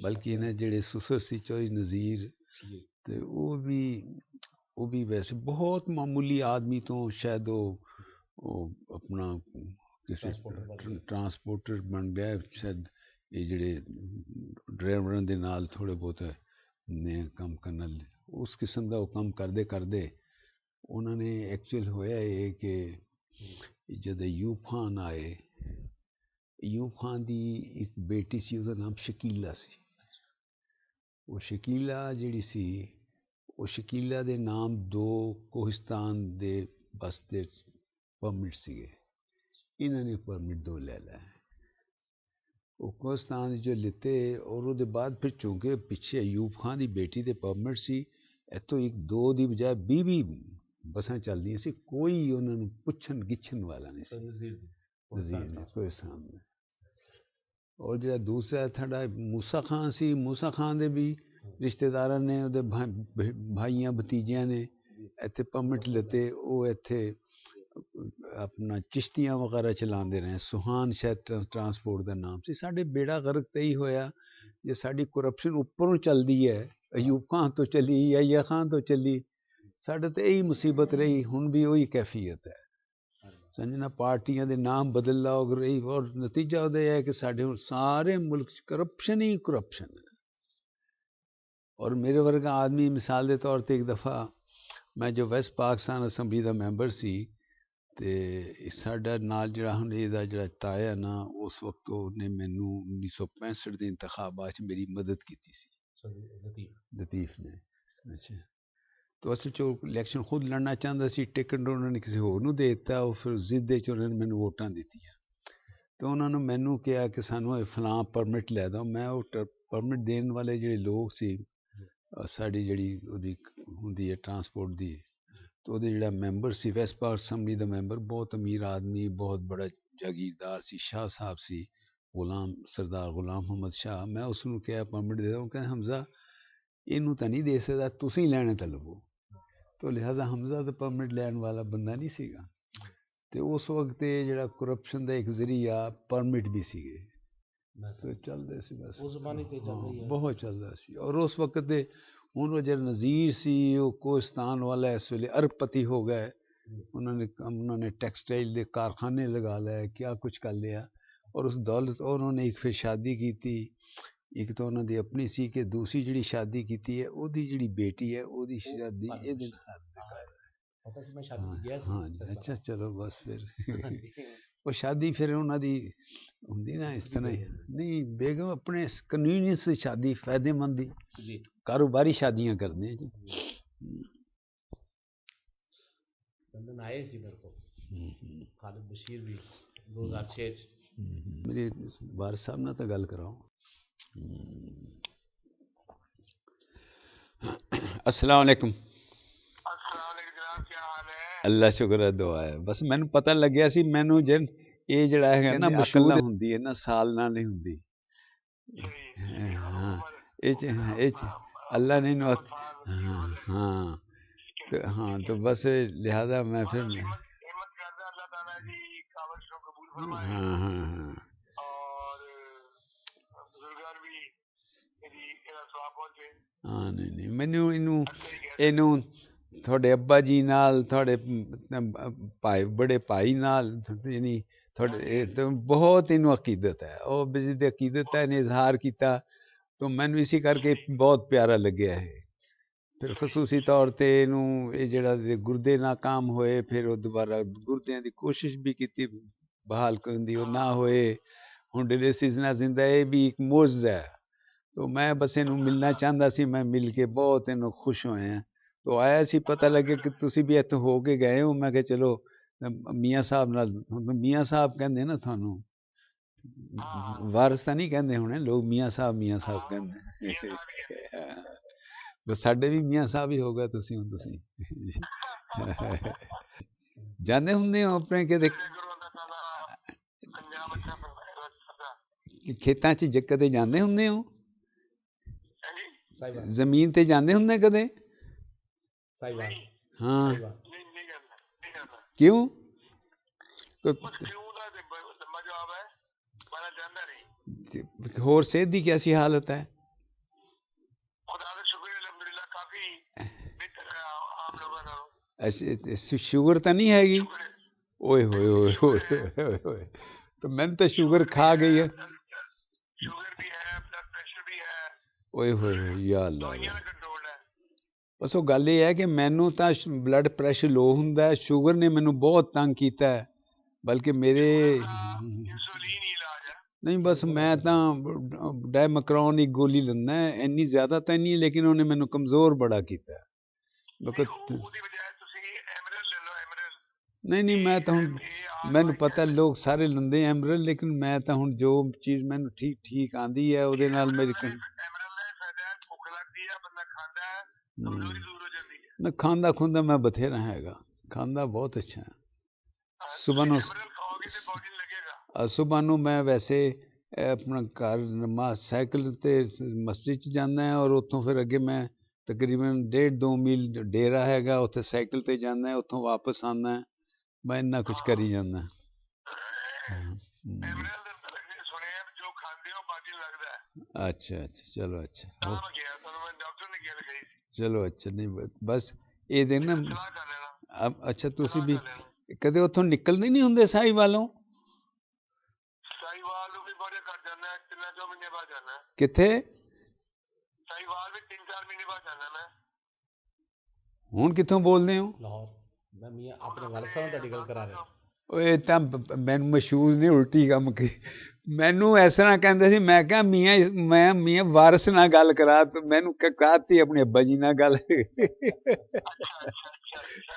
Speaker 1: बल्कि इन्हें जेड़े सुफर सी चौधरी नज़ीर ते वो भी वैसे बहुत मामूली आदमी तो शायद वो अपना किसी ट्रांसपोर्टर बन गया शायद, ये जेड़े ड्राइवरां दे नाल थोड़े बहुत ने कम करना उस किस्म का वो कम करदे उन्होंने एक्चुअल होया ये कि जद यूब खान आए, यूब खान की एक बेटी सी उसका नाम शकीला सी, वो शकीला जिहड़ी सी वो शकीला दे नाम 2 कोहिस्तान दे बस दे परमिट सीगे, इन्होंने परमिट 2 ले लै वो कोस्तान जो लिते और वो बाद फिर चूंकि पिछे अयूब खान की बेटी के परमिट सी इतों 1-2 की बजाय 20 बसां चलदियां सी कोई उन्होंने पुछन गिछन वाला नहीं सी कोई सामने और जो दूसरा थोड़ा मूसा खान सी मूसा खान दे भी रिश्तेदार ने उहदे भाइयां भतीजियां ने इत्थे परमिट लेते वो इत्थे अपना चिश्तियां वगैरह चलाते रहे सुहान शायद ट्रांसपोर्ट का नाम से साढ़े बेड़ा गर्क तो ही होया जे साड़ी करप्शन उपरों चलती है अयूब खान तो चली या खान तो चली साढ़े तो यही मुसीबत रही हुण भी वही कैफियत है समझना पार्टियां दे नाम बदल लाओ रही और नतीजा उहदा है कि साढ़े हुण सारे मुल्क करप्शन ही करप्शन है और मेरे वर्गा आदमी मिसाल के तौर पर एक दफ़ा मैं जो वैस्ट पाकिस्तान असैंबली का मैंबर सी ते साडा नाल जिहड़ा हुण इहदा जिहड़ा ताया ना उस वक्त उन्हें मैनू 1965 के इंतखाबात मेरी मदद की सी लतीफ़ ने अच्छा तो असल चो इलैक्शन खुद लड़ना चाहता सी टिकट उन्होंने किसी होर नूं दे दिता और फिर जिद च उन्होंने मैनू वोटां दित्तियां तो उन्होंने मैनू कहा कि सानू फलां परमिट लै दो मैं वो परमिट देने वाले जिहड़े लोग सी साड़ी जिहड़ी उहदी हुंदी है ट्रांसपोर्ट दी तो वो जिहड़ा मैंबर सी वैस्ट पाक असैंबली का मैंबर बहुत अमीर आदमी बहुत बड़ा जागीरदार सी शाह साहब सी गुलाम सरदार गुलाम मोहम्मद शाह मैं उसनूं कहा परमिट दे दो कहंदा हमजा इनू तो नहीं दे सकदा तुसीं लैणे तो लवो तो लिहाजा हमजा तो परमिट लैण वाला बंदा नहीं सीगा तो उस वक्त जिहड़ा करप्शन का एक जरिया परमिट भी सीगे तो चलदे सी बस
Speaker 2: उस ज़माने ते चल रही है
Speaker 1: बहुत चलदा सी और उस वक्त दे हुण वो जो नज़ीर सी वो कोहिस्तान वाला इस वेले अरबपति हो गए उन्होंने टैक्सटाइल के कारखाने लगा लाए क्या कुछ कर लिया और उस दौलत और उन्होंने एक फिर शादी की थी एक तो उन्होंने अपनी सी कि दूसरी जिहड़ी शादी की है ओदी जिहड़ी बेटी है ओदी शादी इहदे नाल हाँ जी अच्छा चलो बस फिर वो शादी फिर उन्होंने होंगी ना इस तरह नहीं बेगम अपने कन्वीनियंस से शादी फायदेमंद ही कारोबारी शादियां करते हैं जी
Speaker 2: लंदन आए सी मेरे को खालिद बशीर भी 2006
Speaker 1: मेरे वारिस साहब ना तो गल कराओ अस्सलाम वालेकुम अल्लाह शुक्र है दुआ है बस मैनू पता लग्या सी मैनू जिन ये जड़ा है ना मशहूर हुंदी है ना साल नाल नहीं हुंदी हाँ अल्लाह ने हाँ तो बस लिहाजा मैं फिर हाँ हाँ हाँ हाँ नहीं मैनू इनू थोड़े अब्बा जी नाल थोड़े भाई बड़े भाई नाल यानी थोड़े तो बहुत इनू अकीदत है और जिद अकीदत है इन्हें इजहार किया तो मैनू इसी करके बहुत प्यारा लग्या है फिर खसूसी तौर पर इनू ये जड़ा गुरदे नाकाम होए फिर दोबारा गुरदियां की कोशिश भी की बहाल करने की ना होए हुण डायलिसिस नाल जिंदा ये भी एक मोज़ है तो मैं बस इनू मिलना चाहता सी मैं मिल के बहुत इनू खुश होए हैं तो आया सी पता लगे कि तुसी भी इत्थे हो के गए हो मैं चलो मियाँ साहब नाल मियाँ साहब कहंदे ना थानू वारिस तां नहीं कहंदे होने लोग मियाँ साहब कहंदे तो साडे भी मियाँ साहब ही हो गए तुसी हुण तुसी जाने हुंदे हो अपने किते खेतां च कदे जांदे हुंदे हो जमीन ते जांदे हुंदे कदे हाँ क्यों होर सेहत की कैसी हालत है शुगर तो नहीं हैगी ओए होए होए होए तो मैंने तो शुगर खा गई है ओए होए या अल्लाह बस वो गल ये है कि मैनू तो ब्लड प्रैशर लो हुंदा शुगर ने मैनू बहुत तंग किया है बल्कि मेरे नहीं बस मैं तो डायमक्रॉन एक गोली लेना है इन्नी ज्यादा तो नहीं लेकिन उन्हें मैनू कमजोर बड़ा किया नहीं नहीं, मैं तो ਹੁਣ ਮੈਨੂੰ ਪਤਾ ਲੋਕ ਸਾਰੇ ਲੈਂਦੇ ਐਮਰਲ, ਲੇਕਿਨ ਮੈਂ ਤਾਂ ਹੁਣ ਜੋ ਚੀਜ਼ ਮੈਨੂੰ ਠੀਕ ਠੀਕ ਆਂਦੀ ਹੈ ਉਹਦੇ ਨਾਲ ਮੇਰੀ ਨਾ ਖਾਂਦਾ ਖੁੰਦਾ ਮੈਂ ਬਥੇਰਾ ਹੈਗਾ, ਖਾਂਦਾ ਬਹੁਤ ਅੱਛਾ ਹੈ। ਸੁਬਹ ਨੂੰ ਮੈਂ ਵੈਸੇ ਆਪਣਾ ਘਰ ਸਾਈਕਲ ਤੇ ਮਸਜਿਦ 'ਚ ਜਾਂਦਾ ਹਾਂ, ਔਰ ਉੱਥੋਂ ਫਿਰ ਅੱਗੇ ਮੈਂ ਤਕਰੀਬਨ 1.5-2 ਮੀਲ ਡੇਰਾ ਹੈਗਾ, ਉੱਥੇ ਸਾਈਕਲ ਤੇ ਜਾਂਦਾ, ਉੱਥੋਂ ਵਾਪਸ ਆਉਂਦਾ, ਮੈਂ ਇੰਨਾ ਕੁਝ ਕਰੀ ਜਾਂਦਾ। अच्छा अच्छा, चलो अच्छा, चलो अच्छा, नहीं बस ये देखना अब। अच्छा ਤੁਸੀਂ ਵੀ ਕਦੇ ਉੱਥੋਂ ਨਿਕਲਦੇ ਨਹੀਂ ਹੁੰਦੇ ਸਾਈ ਵਾਲੋਂ? ਵੀ ਬੜੇ ਘੱਟ ਜਾਂਦਾ, 3-4 ਮਹੀਨੇ ਬਾਅਦ ਜਾਣਾ। ਕਿੱਥੇ? ਸਾਈਵਾਲ ਵੀ 3-4 ਮਹੀਨੇ ਬਾਅਦ ਜਾਣਾ ਮੈਂ। ਹੁਣ ਕਿੱਥੋਂ ਬੋਲਦੇ ਹੋ?
Speaker 2: ਲਾਹੌਰ। ਮੈਂ ਮੀਆਂ ਆਪਣੇ ਵਾਲਦ ਸਾਹਿਬ ਨਾਲ ਤੁਹਾਡੀ ਗੱਲ ਕਰਾ ਰਿਹਾ।
Speaker 1: ਓਏ ਤਾਂ ਮੈਨੂੰ ਮਸ਼ਹੂਰ ਨੇ ਉਲਟੀ ਕੰਮ ਕੀ, ਮੈਨੂੰ ਇਸ ਤਰ੍ਹਾਂ ਕਹਿੰਦੇ ਸੀ, ਮੈਂ ਕਿਹਾ ਮੈਂ ਮੀਆਂ ਵਾਰਿਸ ਨਾਲ ਗੱਲ ਕਰਾ, ਮੈਨੂੰ ਕਰਾਤੀ ਆਪਣੇ ਅੱਬਾ ਜੀ ਨਾਲ ਗੱਲ।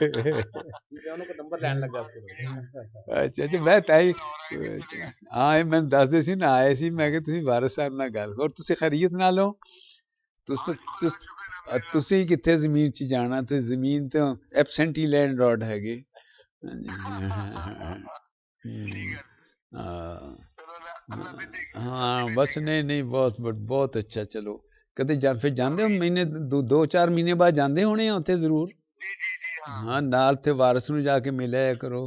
Speaker 2: ਉਹਨਾਂ ਕੋ ਨੰਬਰ ਲੈਣ ਲੱਗਾ ਸੀ।
Speaker 1: ਅੱਛਾ ਅੱਛਾ, ਮੈਂ ਤਾਂ ਹੀ ਹਾਂ, ਇਹ ਮੈਨੂੰ ਦੱਸਦੇ ਸੀ ਨਾ, ਆਏ ਸੀ, ਮੈਂ ਕਿਹਾ ਤੁਸੀਂ ਵਾਰਿਸ ਸਾਹਿਬ ਨਾਲ ਗੱਲ। ਹੋਰ ਤੁਸੀਂ ਖੈਰੀਅਤ ਨਾਲ ਹੋ? ਤੁਸੀਂ ਕਿੱਥੇ ਜ਼ਮੀਨ 'ਚ ਜਾਣਾ, ਤੁਸੀਂ ਜ਼ਮੀਨ ਤੋਂ ਐਬਸੈਂਟੀ ਲੈਂਡ ਰੋਡ ਹੈਗੇ। हाँ बस, नहीं नहीं, बहुत बहुत अच्छा। चलो कदे फिर जाते हो महीने 2-4 महीने बाद जाते होने उत्थे जरूर। हाँ, नाल थे वारिस नूं जाके मिलिया करो।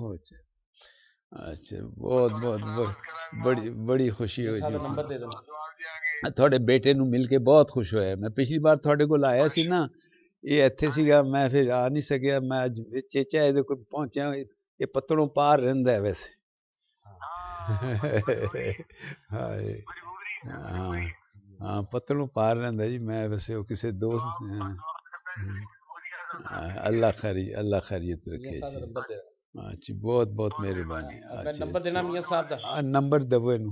Speaker 1: अच्छा, बहुत बहुत बड़ी बड़ी खुशी हुई जी। थोड़े बेटे नूं मिल के बहुत खुश होया। मैं पिछली बार थोड़े कोल आया सी ना, ये इत्थे सीगा, मैं फिर आ नहीं सकिया। मैं अज चेचा इहदे कोल पहुंचा। ये पत्तलों पार रहिंदा है वैसे। हाँ हाँ, पत्तलों पार रहिंदा जी। मैं वैसे वो किसी दोस्त, अल्लाह खैरियत रखे जी। अच्छा, बहुत बहुत मेहरबानी।
Speaker 2: नंबर देना मियां साहब दा।
Speaker 1: नंबर दवो इनू।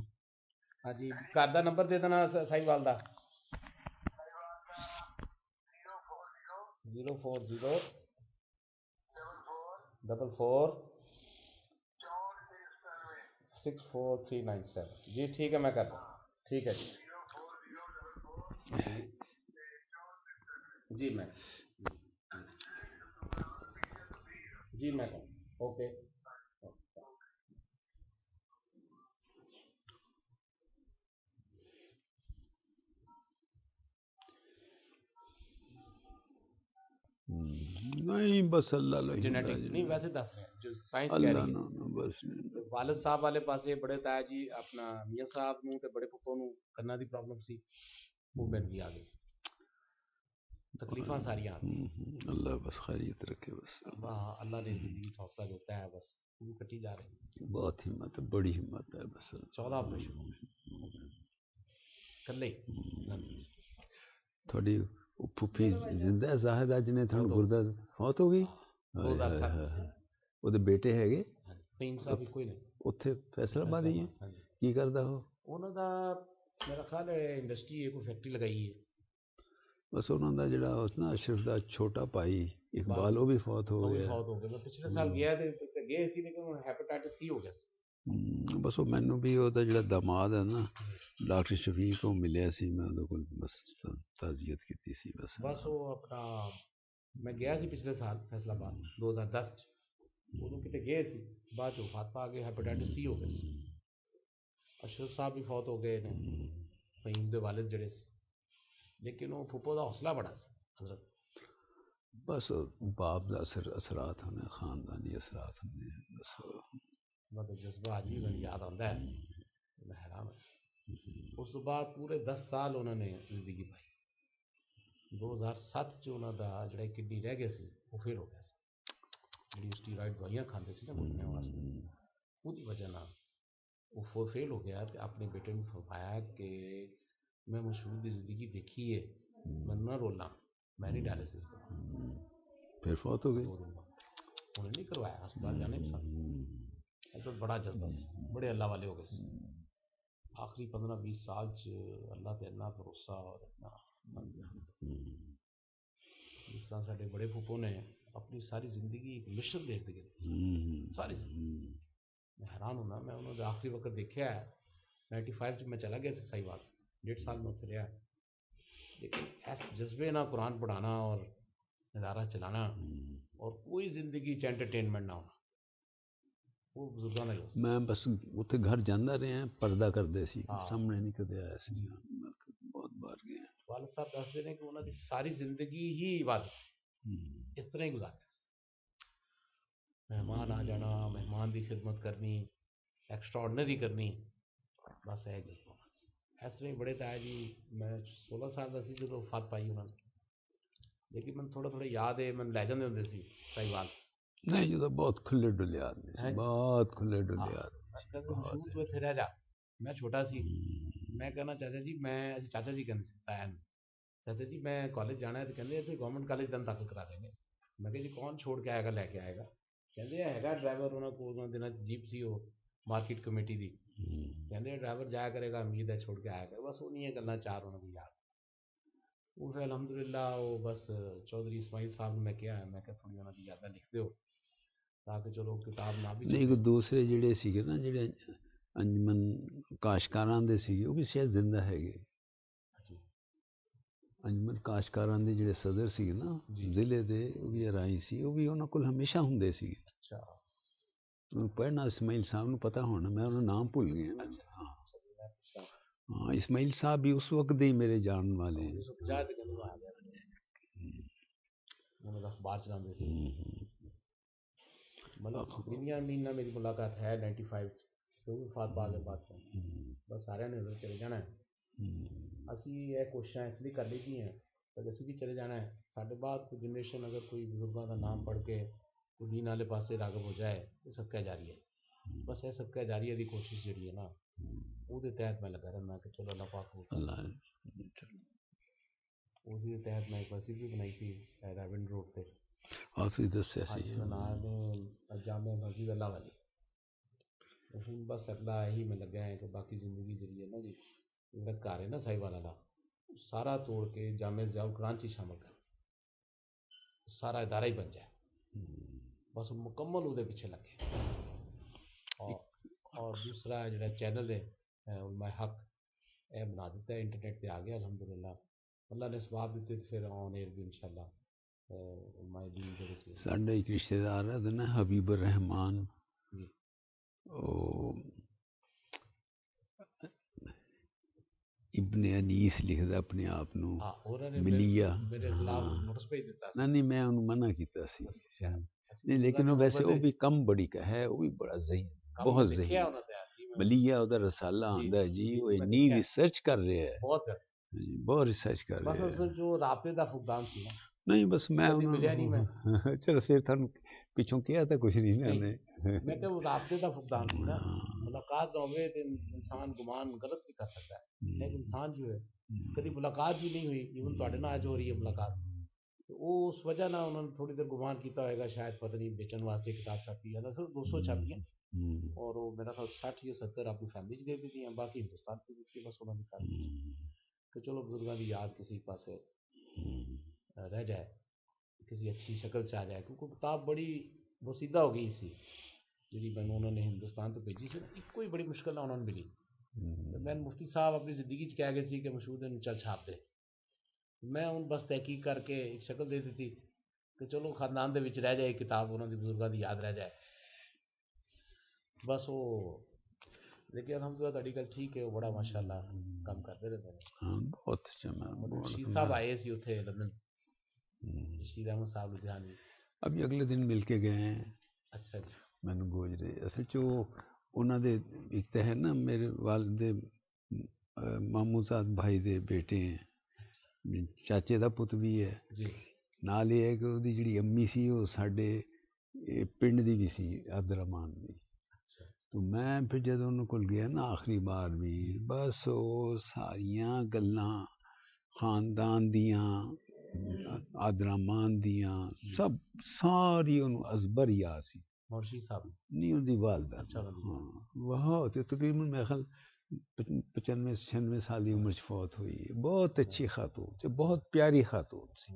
Speaker 2: हाँ जी, घर दा नंबर दे देना साहिवाल दा। 040 44 64397। जी ठीक है, मैं करता हूँ। ठीक है जी। जी मैं ओके।
Speaker 1: नहीं बस अल्लाह
Speaker 2: जेनेटिक नहीं, वैसे दस रहे जो साइंस कह रही है।
Speaker 1: बस
Speaker 2: वालिद साहब वाले पासे बड़े ताया जी अपना मियां साहब नूं ते बड़े पुप्पो नूं कन्ना दी प्रॉब्लम सी, वो बैठ भी आ गई। तकलीफां सारियां आ गई।
Speaker 1: अल्लाह बस खैरियत रखे। बस
Speaker 2: अल्लाह ने जिंदगी हौसला देता है, बस वो कटी जा रही।
Speaker 1: बहुत हिम्मत है, बड़ी हिम्मत है। बस
Speaker 2: 14 ऑपरेशन कल्ले
Speaker 1: थोड़ी फुफी जिंदा है जाहिद अज ने थानू गुरदा फौत हो गई। ਉਹਦੇ ਬੇਟੇ ਹੈਗੇ
Speaker 2: ਫਹੀਮ ਸਾਹਿਬ ਇੱਕੋ ਹੀ ਨੇ,
Speaker 1: ਉੱਥੇ ਫੈਸਲਾਬਾਦ ਹੀ ਹੈ। ਕੀ ਕਰਦਾ ਉਹ?
Speaker 2: ਉਹਨਾਂ ਦਾ ਮੇਰਾ ਖਿਆਲ ਹੈ ਇੰਡਸਟਰੀ ਹੈ, ਕੋਈ ਫੈਕਟਰੀ ਲਗਾਈ ਹੈ।
Speaker 1: ਬਸ ਉਹਨਾਂ ਦਾ ਜਿਹੜਾ ਉਸ ਨਾ ਅਸ਼ਰਫ ਦਾ ਛੋਟਾ ਭਾਈ ਇਕਬਾਲ, ਉਹ ਵੀ ਫੌਤ ਹੋ ਗਿਆ।
Speaker 2: ਮੈਂ ਪਿਛਲੇ ਸਾਲ ਗਿਆ ਤੇ ਗਏ ਸੀ, ਲੇਕਿਨ ਹੁਣ ਹੈਪੇਟਾਈਟਸ ਸੀ ਹੋ ਗਿਆ ਸੀ।
Speaker 1: ਬਸ ਉਹ ਮੈਨੂੰ ਵੀ ਉਹਦਾ ਜਿਹੜਾ ਦਾਮਾਦ ਹੈ ਨਾ ਡਾਕਟਰ ਸ਼ਫੀਕ, ਉਹ ਮਿਲਿਆ ਸੀ, ਮੈਂ ਉਹਦੇ ਕੋਲ ਬਸ ਤਾਜ਼ੀਅਤ ਕੀਤੀ ਸੀ। ਬਸ
Speaker 2: ਉਹ ਆਪਣਾ ਮੈਂ ਗਿਆ ਸੀ ਪਿਛਲੇ ਸਾਲ ਫੈਸਲਾਬਾਦ 2010 'ਚ, ਉਦੋਂ ਕਿਤੇ ਗਏ ਸੀ, ਬਾਅਦ 'ਚ ਵਫਾਤ ਪਾ ਗਏ, ਹੈਪੇਟਾਈਟਸ ਸੀ ਹੋ ਗਿਆ ਸੀ। ਅਸ਼ਰਫ ਸਾਹਿਬ ਵੀ ਫੌਤ ਹੋ ਗਏ ਨੇ, ਫਹੀਮ ਦੇ ਵਾਲਿਦ ਜਿਹੜੇ ਸੀ, ਲੇਕਿਨ ਉਹ ਫੁੱਫੋ ਦਾ ਹੌਸਲਾ ਬੜਾ ਸੀ ਹਜ਼ਰਤ।
Speaker 1: ਬਸ ਬਾਪ ਦਾ ਅਸਰਾਤ ਹੁੰਦੇ, ਖਾਨਦਾਨੀ ਅਸਰਾਤ ਹੁੰਦੇ। ਬਸ
Speaker 2: ਮਤਲਬ ਜਜ਼ਬਾ ਅੱਜ ਵੀ ਮੈਨੂੰ ਯਾਦ ਆਉਂਦਾ ਹੈ, ਮੈਂ ਹੈਰਾਨ ਹੋਇਆ। ਉਸ ਤੋਂ ਬਾਅਦ ਪੂਰੇ 10 ਸਾਲ ਉਹਨਾਂ ਨੇ ਜ਼ਿੰਦਗੀ ਪਾਈ। 2007 'ਚ ਉਹਨਾਂ ਦਾ ਜਿਹੜਾ ਕਿਡਨੀ ਰਹਿ ਗਿਆ ਸੀ, ਉਹ ਫੇਲ ਹੋ ਗਿਆ ਸੀ। ਜਿਹੜੀ ਸਟੀਰਾਇਡ ਦਵਾਈਆਂ ਖਾਂਦੇ ਸੀ ਨਾ ਘੁਟਨਿਆਂ ਵਾਸਤੇ, ਉਹਦੀ ਵਜ੍ਹਾ ਨਾਲ ਉਹ ਫੇਲ ਹੋ ਗਿਆ। ਅਤੇ ਆਪਣੇ ਬੇਟੇ ਨੂੰ ਫਰਮਾਇਆ ਕਿ ਮੈਂ ਮਸ਼ਹੂਰ ਦੀ ਜ਼ਿੰਦਗੀ ਦੇਖੀ ਹੈ, ਮੈਨੂੰ ਨਾ ਰੋਲਾਂ, ਮੈਂ ਨਹੀਂ ਡਾਇਲਿਸਿਸ ਕਰਾਂ।
Speaker 1: ਫਿਰ ਫੌਤ ਹੋ ਗਈ।
Speaker 2: ਉਹਨੇ ਨਹੀਂ ਕਰਵਾਇਆ, ਹਸਪਤਾਲ ਜਾਣੇ ਪਸੰਦ। तो बड़ा जज्बा ਸੀ, बड़े अल्लाह वाले हो गए ਸੀ। आखिरी 15-20 साल च अल्लाह ਤੇ ਇੰਨਾ ਭਰੋਸਾ ਔਰ ਇਤਨਾ ਬਣ ਗਿਆ। ਜਿਸ ਤਰ੍ਹਾਂ ਸਾਡੇ ਬੜੇ ਫੁੱਫੋ ਨੇ अपनी सारी ज़िंदगी एक मिशन दे इर्द गिर्द सारी ज़िंदगी। मैं हैरान हूँ ना, मैं उन्होंने आखिरी वक्त देखा है 95 च मैं चला गया सी साहिवाल, 1.5 साल में उत्थे रहा, लेकिन ऐसे जज्बे ना कुरान पढ़ाना और इदारा चलाना और कोई ज़िंदगी च एंटरटेनमेंट ना होना, वो बुजुर्गों का ही होता।
Speaker 1: मैं बस उत्थे घर जांदा रहा, पर्दा करते सी,
Speaker 2: हाँ
Speaker 1: सामने नहीं कदे आया सी, बहुत बार गया।
Speaker 2: वालिद साहब दसते ने कि उन्होंने सारी ज़िंदगी ही इबादत इस तरह ही गुजारी, मेहमान आ जाना, मेहमान की खिदमत करनी, एक्सट्राऑर्डनरी करनी, बस है जज्बा। इस तरह ही बड़े ताया जी, मैं 16 साल का सी जो वफात पाई उन्होंने, लेकिन मैं थोड़ा थोड़ा याद है, मैं लै जाते होंगे सी साहिवाल।
Speaker 1: नहीं जो तो बहुत खुले डुले आदमी सी, बहुत खुले
Speaker 2: हाँ
Speaker 1: डुले आदमी सी,
Speaker 2: मशहूर
Speaker 1: बहुत
Speaker 2: तो इतने रह जा, मैं छोटा सी, मैं कहना चाचा जी, मैं अभी चाचा जी कहते ताया ने, चाचा जी मैं कॉलेज जाना है, तो कहते इतने गवर्नमेंट कॉलेज दिन दाखिल करा देंगे। मैं कहा जी कौन छोड़ के आएगा, लैके आएगा, कहते है ड्राइवर उन्होंने को उन्होंने दिनों जीप सी वो मार्केट कमेटी की, कहते ड्राइवर जाया करेगा, उम्मीद है छोड़ के आया करेगा, बस वो नहीं है गल्ला चार उन्होंने याद। वो फिर अलहमदुलिल्लाह वो बस चौधरी इस्माइल साहब ने मैं किया है, मैं थोड़ी उन्होंने यादा लिख दो ताकि चलो किताब ना भी
Speaker 1: नहीं
Speaker 2: छपे।
Speaker 1: दूसरे ਜਿਹੜੇ ਸੀਗੇ ਨਾ ਜਿਹੜੇ ਅੰਜਮਨ ਕਾਸ਼ਕਾਰਾਂ ਦੇ ਸੀਗੇ ਉਹ ਵੀ ਸ਼ਾਇਦ ਜ਼ਿੰਦਾ ਹੈਗੇ। ਅੰਜਮਨ ਕਾਸ਼ਕਾਰਾਂ ਦੇ ਜਿਹੜੇ ਸਦਰ ਸੀਗੇ ਨਾ ਜ਼ਿਲ੍ਹੇ ਦੇ, ਉਹ ਵੀ ਰਾਈ ਸੀ, ਉਹ ਵੀ ਉਹਨਾਂ ਕੋਲ ਹਮੇਸ਼ਾ ਹੁੰਦੇ ਸੀਗੇ।
Speaker 2: ਅੱਛਾ
Speaker 1: ਉਹਨੂੰ ਪੜ੍ਹਨਾ ਇਸਮਾਈਲ ਸਾਹਿਬ ਨੂੰ ਪਤਾ ਹੋਣਾ, ਮੈਂ ਉਹਦਾ ਨਾਮ ਭੁੱਲ ਗਿਆ। हाँ इस्माइल साहब भी उस वक्त ही मेरे जानने वाले हैं।
Speaker 2: अखबार चलाते थे, मतलब मिनिया मीन ना मेरी मुलाकात है 95 क्योंकि वफात पा के बाद बस सारे ने उधर चले जाना है। ਅਸੀਂ ਇਹ ਕੋਸ਼ਿਸ਼ਾਂ ਇਸ ਲਈ ਕਰ ਲਈਆਂ ਤਾਂ ਅਸੀਂ ਵੀ ਚਲੇ ਜਾਣਾ ਹੈ, ਸਾਡੇ ਬਾਅਦ ਕੋਈ ਜਨਰੇਸ਼ਨ ਅਗਰ ਕੋਈ ਬਜ਼ੁਰਗਾਂ ਦਾ ਨਾਮ ਪੜ੍ਹ ਕੇ ਕੋਈ ਦੀਨ ਵਾਲੇ ਪਾਸੇ ਰਾਗਬ ਹੋ ਜਾਏ, ਇਹ ਸਦਕਾ ਜਾਰੀ ਹੈ। ਬਸ ਇਹ ਸਦਕਾ ਜਾਰੀ ਦੀ ਕੋਸ਼ਿਸ਼ ਜਿਹੜੀ ਹੈ ਨਾ, ਉਹਦੇ ਤਹਿਤ ਮੈਂ ਲੱਗਾ ਰਹਿੰਦਾ ਕਿ ਚਲੋ ਅੱਲਾਹ ਪਾਕ ਉਹਦੇ ਤਹਿਤ ਮੈਂ ਇੱਕ ਮਸਜਿਦ ਵੀ ਬਣਾਈ ਸੀ ਰੈਵਨ ਰੋਡ ਤੇ,
Speaker 1: ਆਫੀ ਦੱਸਿਆ ਸੀ,
Speaker 2: ਉਹਦਾ ਨਾਮ ਹੈ ਜਾਮੇ ਮਸਜਿਦ ਅੱਲਾ ਵਾਲੀ। ਹੁਣ ਬਸ ਅਗਲਾ ਇਹੀ ਮੈਂ ਲੱਗਾ ਹੈ ਕਿ ਬਾਕੀ ਜ਼ਿੰਦਗੀ ਜਿਹੜੀ ਹੈ ਨਾ ਜੀ, ਜਿਹੜਾ ਘਰ है ना साहिवाल वाला, सारा तोड़ के जामे ज़ियाउल कुरान च शामिल कर, सारा इदारा ही बन जाए, बस मुकम्मल उहदे पिछे लगे। और दूसरा जो चैनल है उलमाए हक, यह बना दिता है, इंटरनेट पे आ गया अल्हम्दुलिल्लाह, अल्लाह ने सवाब दिते, फिर ऑन एयर भी इंशाल्लाह उलमाए दीन जेहड़े सी।
Speaker 1: साडा एक रिश्तेदार है ना हबीबुर रहमान जी, इब्ने अनीस लिखदा अपने आप नू मिलिया, नहीं मैं उन्हें मना किया सी, नहीं लेकिन वो वैसे वो भी कम बड़ी का है, वो भी बड़ा ज़हीन, बहुत ज़हीन। मलिया उधर रसाला आंदा है जी, वो इतनी रिसर्च कर रहे हैं, बहुत रिसर्च कर रहे हैं।
Speaker 2: जो राबते दा फुकदान सी ना,
Speaker 1: नहीं बस मैं
Speaker 2: मिलिया नहीं मैं
Speaker 1: चलो फिर थानू पिछों किया था कुछ नहीं ना,
Speaker 2: मैं क्या वो राबते दा फुकदान सी ना, मुलाकात ना होवे तो इंसान गुमान गलत भी कर सकता है, लेकिन इंसान जो है कभी मुलाकात भी नहीं हुई, इवन तुहाडे नाल अज हो रही है मुलाकात, तो वो उस वजह ना उन्होंने थोड़ी देर गुमान किया होगा शायद, पता नहीं बेचने वास्ते किताब छापी है ना, सिर्फ 200 छापियां और वो मेरा ख्याल 60 या 70 अपनी फैमिली च दे दी, बाकी हिंदुस्तान की दी, बस उन्होंने कर कि चलो बुजुर्गों की याद किसी पास रह जाए, किसी अच्छी शक्ल से आ जाए, क्योंकि किताब बड़ी वसीदा हो गई सी जी मैंने उन्होंने हिंदुस्तान तो भेजी सी, एक कोई बड़ी मुश्किल ना उन्होंने मिली, तो मैं मुफ्ती साहब अपनी ज़िंदगी च कह गए सी कि मशहूर दिन चल छाप दे, मैं उन बस तहकीक करके एक शक्ल दे दी थी कि चलो खानदान दे विच रह जाए किताब, उन्होंने बुजुर्गों की याद रह जाए, बस वो। लेकिन अलहमदुलिल्लाह तुहाडी गल ठीक है, वो बड़ा माशाअल्लाह काम करते रहते हैं।
Speaker 1: हाँ बहुत अच्छा,
Speaker 2: रशीद साहब आए सी उत्थे लंदन, रशीद अहमद साहब लुधियानवी,
Speaker 1: अभी अगले दिन मिल के गए हैं।
Speaker 2: अच्छा जी,
Speaker 1: मैनू गोजरे असल च उन्होंने एक तो है ना मेरे वालिद मामूजाद भाई दे बेटे हैं, चाचे का पुत भी है
Speaker 2: जी,
Speaker 1: नाल ये है कि उसकी जी अम्मी सी वो साडे पिंड दी भी सी अब्दुर्रहमान दी, तो मैं फिर जब उन्होंने को गया ना आखिरी बार भी, बस वो सारियां गल्लां खानदान दियां अब्दुर्रहमान दियां सब सारी उन्होंने अजबर याद सी।
Speaker 2: मुर्शी साहब
Speaker 1: नहीं उनकी वालदा,
Speaker 2: अच्छा
Speaker 1: हाँ वह तकरीबन मेरे ख्याल 95-96 साल की उम्र फौत हुई है, बहुत अच्छी खातून, बहुत प्यारी खातून सी,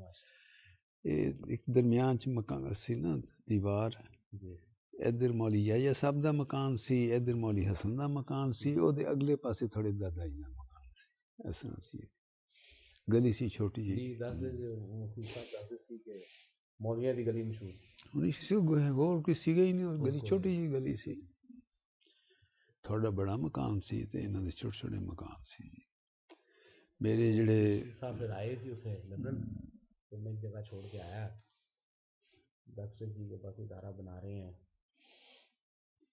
Speaker 1: एक दरमियान च मकान सी ना दीवार, इधर मौली याया साहब दा मकान सी, इधर मौली हसन दा मकान सी, ओदे अगले पासे थोड़े दादा जी दा मकान सी, इस तरह सी गली सी छोटी जी।
Speaker 2: मौलिया दी गली मशहूर
Speaker 1: होर कोई सीगा ही नहीं, गली छोटी जी गली सी, थोड़ा बड़ा मकान सी ते इन्हां दे छोटे छोटे मकान सी। मेरे जेड़े
Speaker 2: साहब फिर आए सी उत्थे लंदन, तो मैं एक जगह छोड़ के आया, दफ्तर जी के बस इदारा बना रहे हैं,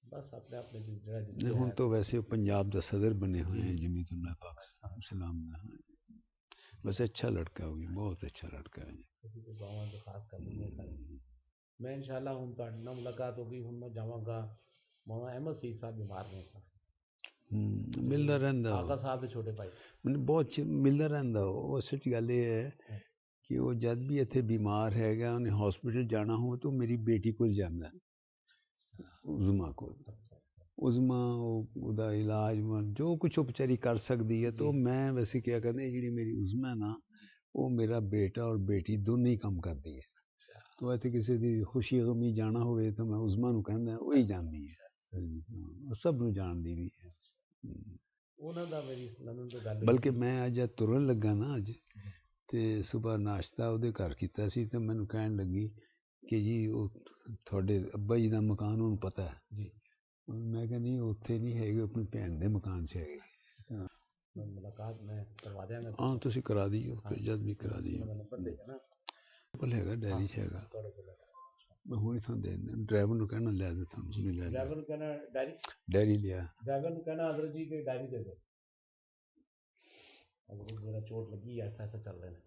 Speaker 2: बस अपने अपने जगह।
Speaker 1: हुण तो वैसे पंजाब दा सदर बने हुए हैं जमीयतुल्लाह पाकिस्तान इस्लाम दा। बस अच्छा लड़का हो गया, बहुत अच्छा लड़का है जी।
Speaker 2: मैं इंशाअल्लाह हुण तुहाडे नाल मुलाकात होगी, हुण मैं जावांगा, मौलाना अहमद सईद साहब बीमार ने,
Speaker 1: मिलदा रहिंदा
Speaker 2: आका साहब दे छोटे भाई,
Speaker 1: मैनूं बहुत मिलदा रहिंदा। उस च गल ये है कि वो जद भी इत्थे बीमार हैगा, उन्हें हॉस्पिटल जाना हो तो मेरी बेटी कोल जांदा, उज़मा कोल। उज़मा ओहदा इलाज जो कुछ वो बेचारी कर सकदी है, तो मैं वैसे क्या कहते जी मेरी उज़मा है ना, वो मेरा बेटा और बेटी दोनों ही काम करदी है। तो इत्थे किसी की खुशी गमी जाना होवे तो मैं उज़मा नूं कहंदा, वही जांदी है, सब नूं जानदी भी है। बल्कि मैं अज तुरन लगा ना, अज तो सुबह नाश्ता उहदे घर कीता सी, ते मैनूं कहण लगी कि जी वो थोड़े अब्बा जी दा मकान उन्हें पता है जी। मैं कहा नहीं उत्थे नहीं है, अपनी भैन दे मकान च है।
Speaker 2: मुलाकात मैं करवा देंगे।
Speaker 1: हाँ तुसी करा दियो, जद भी करा दियो। कोल हैगा डायरी च हैगा, मैं हुणे थां दे दिंदा, ड्राइवर नूं कहना लै दे, थानूं हुणे लै
Speaker 2: ड्राइवर नूं कहना
Speaker 1: डायरी लिया,
Speaker 2: ड्राइवर नूं कहना हज़रत जी की डायरी दे दो, हज़रत मेरा चोट लगी, ऐसा ऐसा चल रहे हैं।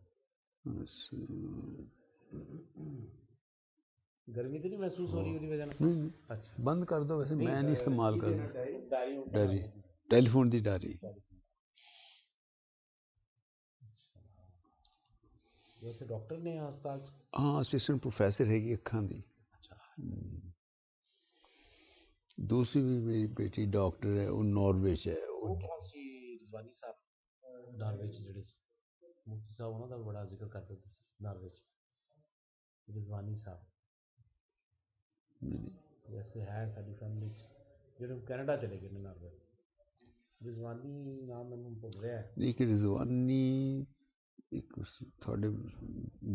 Speaker 2: गर्मी तो नहीं महसूस हो रही उसकी वजह से?
Speaker 1: अच्छा बंद कर दो, वैसे मैं नहीं इस्तेमाल करता डायरी, टेलीफोन की डायरी।
Speaker 2: डॉक्टर ने हस्पताल,
Speaker 1: हाँ असिस्टेंट प्रोफैसर हैगी अखां दी। दूसरी भी मेरी बेटी डॉक्टर है, वो नॉर्वे च है।
Speaker 2: वो कौन सी रिजवानी साहब नॉर्वे च जेड़े मुफ्ती साहब उन्हां दा बड़ा जिक्र करते थे नॉर्वे च, रिजवानी साहब वैसे है साडी फैमिली च, जेड़े कैनेडा चले गए नॉर्वे। रिजवानी नाम मैनूं भुल रहा है।
Speaker 1: एक रिजवानी एक थोड़े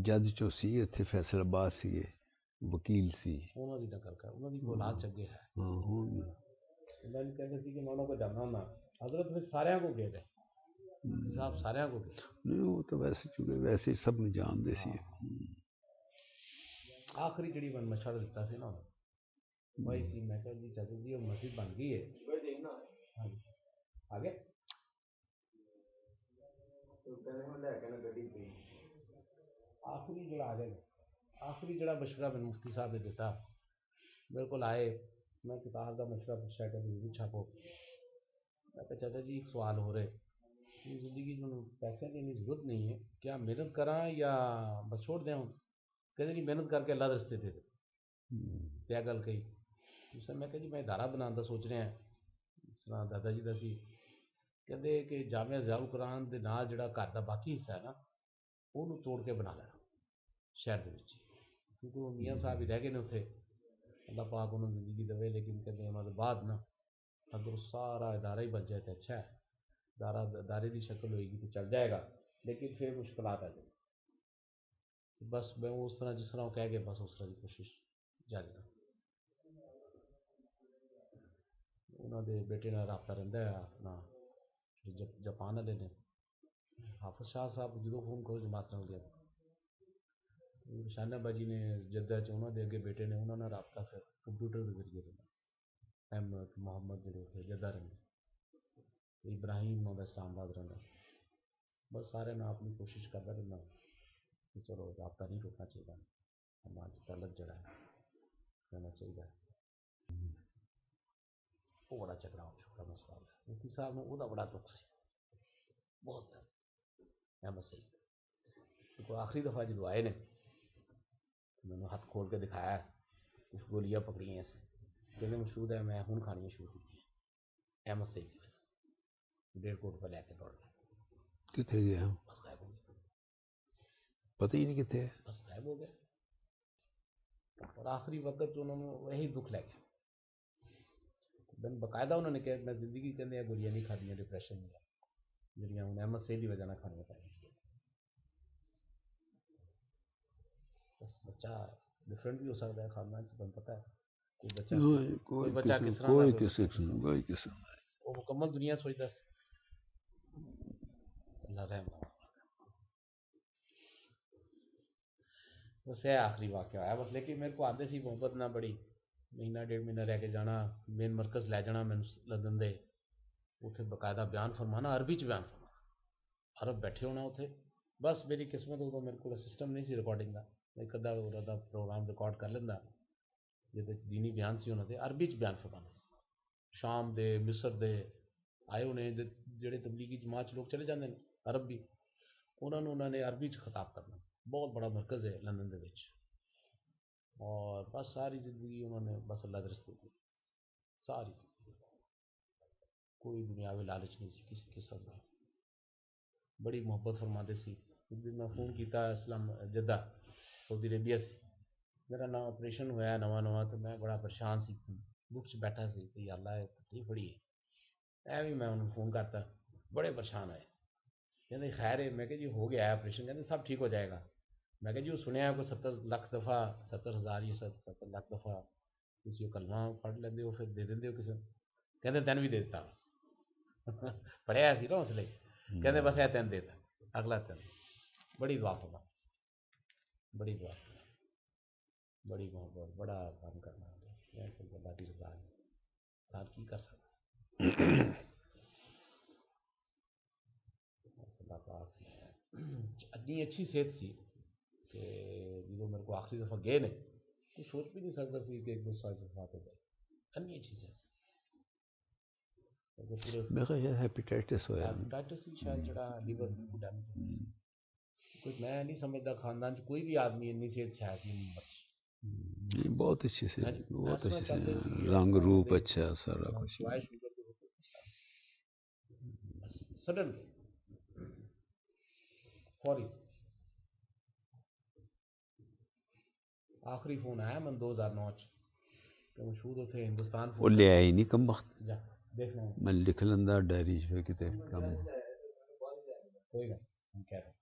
Speaker 1: जज चो सी इत्थे फैसलाबाद सीगे, वकील सी।
Speaker 2: उन्हां दी नकल कर, उन्हां दी औलाद चंगे है।
Speaker 1: हाँ हुण
Speaker 2: मैनूं कहंदे सी कि मैं उन्हां को जाना हुंदा, हज़रत फिर सारियां को गए थे साहब, सारियां को गए
Speaker 1: नहीं, वो तो वैसे चुके वैसे सब नूं जानदे सी।
Speaker 2: आखिरी जिहड़ी मैं मशवरा दित्ता सी ना वही सी, मैं कहा जी चाचा जी वो मस्जिद बन गई है, आगे आखिरी जड़ा आ गया, आखिरी जड़ा मशवरा मैंने मुफ्ती साहब ने दिता, मेरे को आए, मैं किताब का मशवरा पूछा कि जरूर छापो। मैं कहा चाचा जी एक सवाल हो रहे, जिंदगी में पैसे की इतनी जरूरत नहीं है, क्या मेहनत करा या बस छोड़ दें? कहते नहीं मेहनत करके अल्लाह रस्ते दे दे, क्या गल कही। उसने मैं कहा जी मैं इदारा बनाने का सोच रहा, इस तरह दादा जी का सी, कहते कि जामिया ज़ियाउल कुरान के नाल जिहड़ा घर का बाकी हिस्सा है ना, ਉਹਨੂੰ ਤੋੜ ਕੇ ਬਣਾ ਲੈਣਾ शहर ਦੇ ਵਿੱਚ, क्योंकि वो मियाँ साहब ही रह गए ने उत्थे, अल्लाह पाक उन्होंने ज़िंदगी देवे, लेकिन कहते उन्होंने बाद ना अगर सारा इदारा ही बन जाए तो अच्छा है, इदारे की शक्ल होएगी तो चल जाएगा, लेकिन फिर मुश्किलात आ जाएगी। बस मैं उस तरह जिस तरह वो कह गए, बस उस तरह की कोशिश जारी रख। उन्होंने बेटे नाल राबता रहिंदा है अपना, जापान वाले ने हाफिज शाह साहब जो फोन करो जमात हो गया, शानाबाजी ने जद्दा च उन्होंने अगे बेटे ने उन्होंने राबता फिर कंप्यूटर के जरिए देना, अहमद मोहम्मद जो थे जद्दा रहे, इब्राहिम उन्होंने इस्लामाबाद रहना, बस सारे मैं अपनी कोशिश करता रहना कि चलो राबता नहीं टूटना चाहिए, समाज तलक जड़ा रहना चाहिए। वो बड़ा झगड़ा हो चुका मसला, मुफ्ती साहब ने वह बड़ा दुख से बहुत अहमद सईद को आखिरी दफ़ा जो आए ने मैंने हाथ खोल के दिखाया, कुछ गोलियां पकड़ी हैं ऐसे, कहते मशहूद है मैं हूँ खानी शुरू की, अहमद सईद 1.5 कोट पर लैके दौड़ गया,
Speaker 1: कितने गया
Speaker 2: बस गायब हो गया।
Speaker 1: पता ही नहीं कितने है।
Speaker 2: बस गायब हो गया और आखिरी वक्त उन्होंने वही दुख लै गया। दिन बकायदा उन्होंने कहा मैं जिंदगी के अंदर गोलियां नहीं खादियां डिप्रैशन दी ਜਿਹੜੀਆਂ ਹੁਣ अहमद सेठ की वजह ਨਾਲ खानियां पाई। बस बच्चा डिफरेंट भी हो सकता है खानदान से, तुम पता है कोई बच्चा कोई बच्चा किस तरह
Speaker 1: कोई किस्म
Speaker 2: वो मुकम्मल दुनिया सोचता है। अल्लाह रहम बस यह आखिरी वाक़या होया बस। लेकिन मेरे को आते सी मोहब्बत ना बड़ी, महीना डेढ़ महीना रह के जाना, मेन मरकज़ लै जाना मैनू लंदन दे, उत्थे बकायदा बयान फरमाना, अरबी च बयान फरमाना, अरब बैठे होना उत्थे। बस मेरी किस्मत उदों मेरे को सिस्टम नहीं सी रिकॉर्डिंग का, एक अद्धा ओहदा प्रोग्राम रिकॉर्ड कर लेंदा जिहदे च दीनी बयान सी उन्हां दे, अरबी च बयान फरमाना सी। शाम दे मिस्र दे आए होने जेहड़े तबलीगी जमात च लोग चले जाते हैं अरब भी, उन्होंने अरबी च खिताब करना। बहुत बड़ा मरकज़ है लंदन दे विच, और बस सारी ज़िंदगी उन्होंने बस अल्लाह दे रस्ते दी, सारी जिंदगी कोई दुनियावी लालच नहीं सी किसी किस्म का। बड़ी मुहब्बत फरमाते सी। एक दिन मैं फ़ोन किया इस्लाम जद्दा सऊदी अरेबिया से, मेरा ना ऑपरेशन होया नवा नवा, तो मैं बड़ा परेशान सी, दुख च बैठा सी कि अल्लाह तकलीफ बड़ी है। भी मैं उन्होंने फ़ोन करता, बड़े परेशान आए, कहते खैर है। मैं कहा जी हो गया है ऑपरेशन, कहते सब ठीक हो जाएगा। मैं कहा जी वो सुनिया कोई 70 लाख दफ़ा 70,000 या 70 लाख दफ़ा तुसी कलमा पढ़ लेंदे हो फिर दे देंदे हो किसी, कहते तेन भी दे दिता बस पढ़िया सी ना उसले, कहते बस तेन देता अगला तेन। बड़ी दुआ फरमा, बड़ी दुआ, बड़ी मोहब्बत, बड़ा काम करना अल्लाह की रज़ा है, इंसान की कर सकता। इतनी अच्छी सेहत सी कि जो मेरे को आखिरी दफ़ा गए ने कुछ सोच भी नहीं सकता सी कि 1-2 साल से वफात हो जाए। इतनी अच्छी सेहत
Speaker 1: पूरे हेपेटाइटिस होया,
Speaker 2: हेपेटाइटिस ही शायद जड़ा लीवर डैमेज हो गया। कोई मैं नहीं समझदा खानदान च कोई भी आदमी इन्नी सेहत छाया सी इन्नी मर्जी।
Speaker 1: बहुत अच्छी से, बहुत अच्छी से, रंग रूप अच्छा सारा कुछ।
Speaker 2: सडन फौरी आखिरी फोन आया मैं 2009 च, तो मशहूर उथे हिंदुस्तान
Speaker 1: वो ले आई नहीं कम वक्त,
Speaker 2: जा देखना
Speaker 1: मैं लिख लेंदा डायरी च किते कम।
Speaker 2: कोई ना हम कह रहे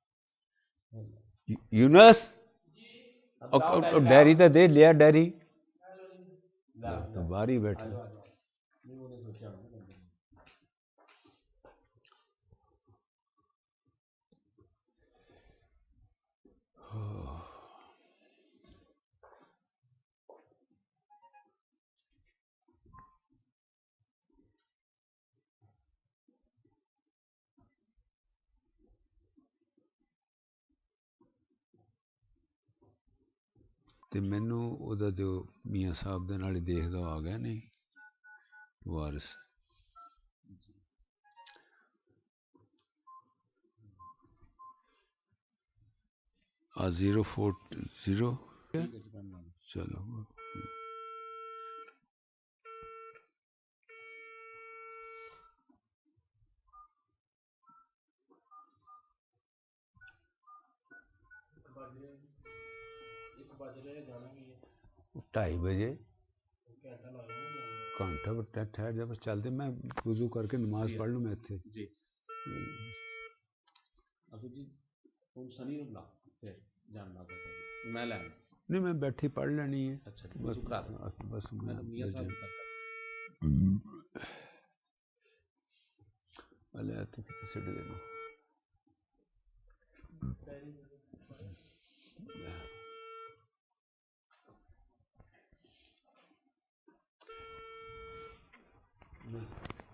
Speaker 1: यूनस डायरी तो दे लिया, डायरी तो बाहर ही बैठे। ਤੇ ਮੈਨੂੰ ਉਹਦਾ ਜੋ ਮੀਆਂ ਸਾਹਿਬ ਦੇ ਨਾਲ ਹੀ ਦੇਖਦਾ ਆ ਗਿਆ ਨਹੀਂ ਵਾਰਿਸ ਆ 040 चलो ढाई बजे घंटा ठहर जा बस चलते, मैं वजू करके नमाज पढ़ लूँ मैं इत्थे जी। नहीं मैं बैठी पढ़ लेनी है। अच्छा बस मैं सिट देना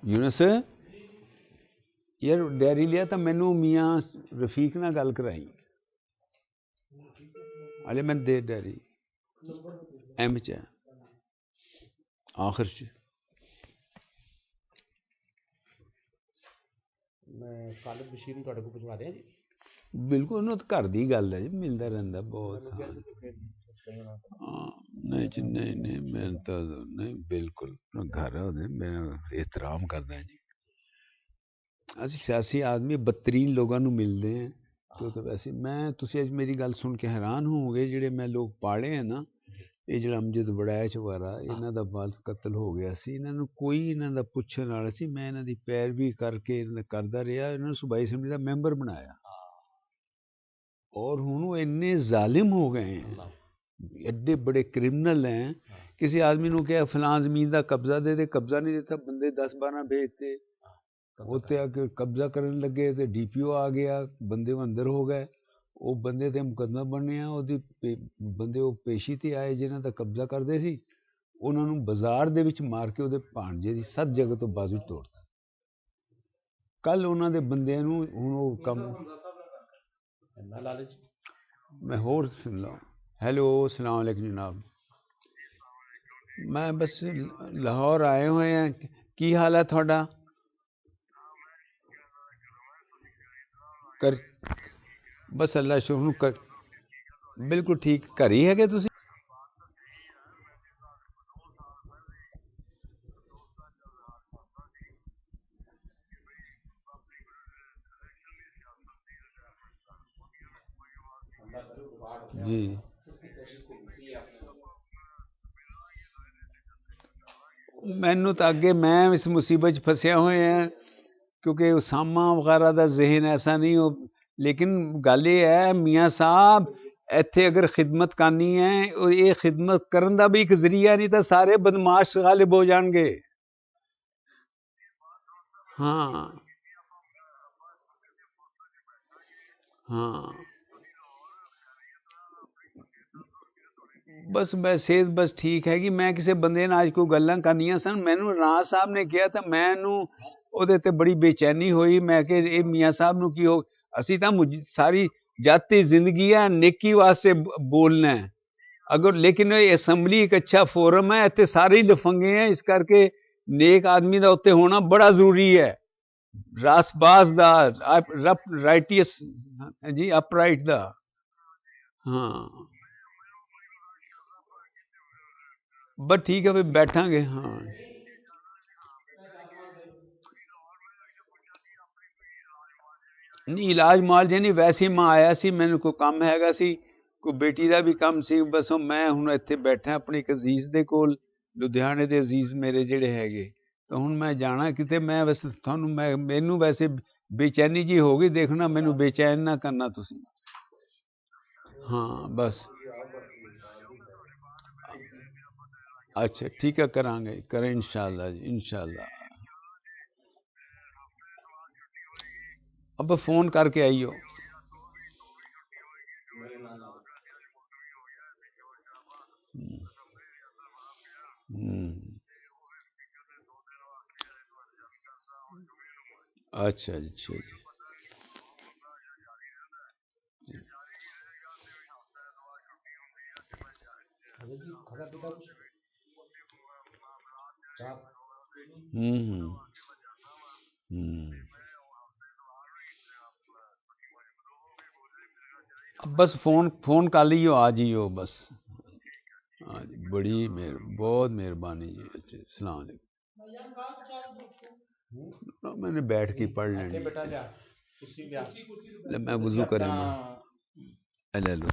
Speaker 1: यूनस यार डायरी लिया तो मैनू मियाँ रफीक ना गल कराई अले मैं दे डायरी एम च आखिर च
Speaker 2: मैं खालिद बशीर तुहाडे को भिजवा दें जी।
Speaker 1: बिल्कुल उन्होंने तो घर की गल है जी, मिलता रहता बहुत। हाँ नहीं जी नहीं मैं तो नहीं बिल्कुल घर है, मैं एहतराम करदा जी। असं सियासी आदमी बदतरीन लोगों को मिलते हैं तो वैसे मैं तुसी अज मेरी गल सुन के हैरान होवोगे जिहड़े मैं लोग पाले हैं ना ये ਜਿਹੜਾ ਅਮਜਦ ਵੜੈਚ ਵਾਲਾ ਇਹਨਾਂ ਦਾ ਬਾਲ ਕਤਲ ਹੋ ਗਿਆ ਸੀ ਇਹਨਾਂ ਨੂੰ ਕੋਈ ਇਹਨਾਂ ਦਾ ਪੁੱਛਣ ਵਾਲਾ ਸੀ ਮੈਂ ਇਹਨਾਂ ਦੀ ਪੈਰਵੀ ਕਰਕੇ ਇਹਨਾਂ ਦਾ ਕਰਦਾ ਰਿਹਾ ਇਹਨਾਂ ਨੂੰ ਸੂਬਾਈ ਅਸੈਂਬਲੀ ਦਾ ਮੈਂਬਰ ਬਣਾਇਆ और हुण वो इन्ने जालिम हो गए हैं एड्डे बड़े क्रिमिनल हैं किसी आदमी को क्या फलां जमीन का कब्जा दे दे कब्जा नहीं देता बंदे 10-12 भेजते उत्ते आके कब्जा करने लगे तो DPO आ गया बंदे अंदर हो गए वो बंदे ते मुकदमा बनया ओदी बंदे वो पेशी ते आए जिन्हां दा कब्जा करते सी उन्हां नूं बाजार दे विच मार के ओदे भांजे दी 7 जगह तो बाजू तोड़ता कल उन्हां दे बंदियां नूं हुण वो कम मैं होर सुन लो हेलो अस्सलाम वालेकुम जनाब मैं बस लाहौर आए हुए हैं की हाल है थोड़ा कर बस अल्लाह शुरू कर बिल्कुल ठीक घर ही है कि तुसी जी मैनू तो अगे मैं इस मुसीबत फसिया हुए हैं क्योंकि उसामा वगैरह का जहन ऐसा नहीं हो लेकिन गल ये है मियाँ साहब इत्थे अगर खिदमत करनी है ये खिदमत करन दा भी एक जरिया नहीं तो सारे बदमाश गालिब हो जाएंगे हाँ हाँ बस मैं सेहत बस ठीक है कि मैं किसी बंदे ने आज कोई गल्लां करनियां सन मैनू राणा साहब ने किया तो मैनू ओहदे ते बड़ी बेचैनी हुई मैं कि ये मियाँ साहब नू की हो असी तां सारी जाती जिंदगी है नेकी वास्ते बोलना है अगर लेकिन असैम्बली एक अच्छा फोरम है इत्थे सारे ही लफंगे हैं इस करके नेक आदमी दा उत्ते होना बड़ा जरूरी है रासबाज दा राइटियस जी अपराइट दा हाँ बस ठीक है फिर बैठांगे हाँ नहीं इलाज मुआलजे नहीं वैसे मैं आया सी मैंने कोई काम हैगा सी कोई बेटी का भी काम सी बस मैं हुण इत्थे बैठा अपने एक अजीज दे कोल लुधियाने दे अजीज मेरे जिहड़े हैगे तो हुण मैं जाना किते मैं वैसे तुहानू मैनू वैसे बेचैनी जी हो गई देखना मैनू बेचैन ना करना तुसी हाँ बस अच्छा ठीक है करांगे करें इंशाल्लाह जी इंशाल्लाह अब फोन करके आइयो अच्छा जी अच्छा जी अब बस फोन कर लियो आ जियो बस हाँ जी बड़ी बहुत मेहरबानी जी अच्छा सलाम अलैकुम मैंने बैठ के पढ़ लेनी मैं वजू करेंगे ले लो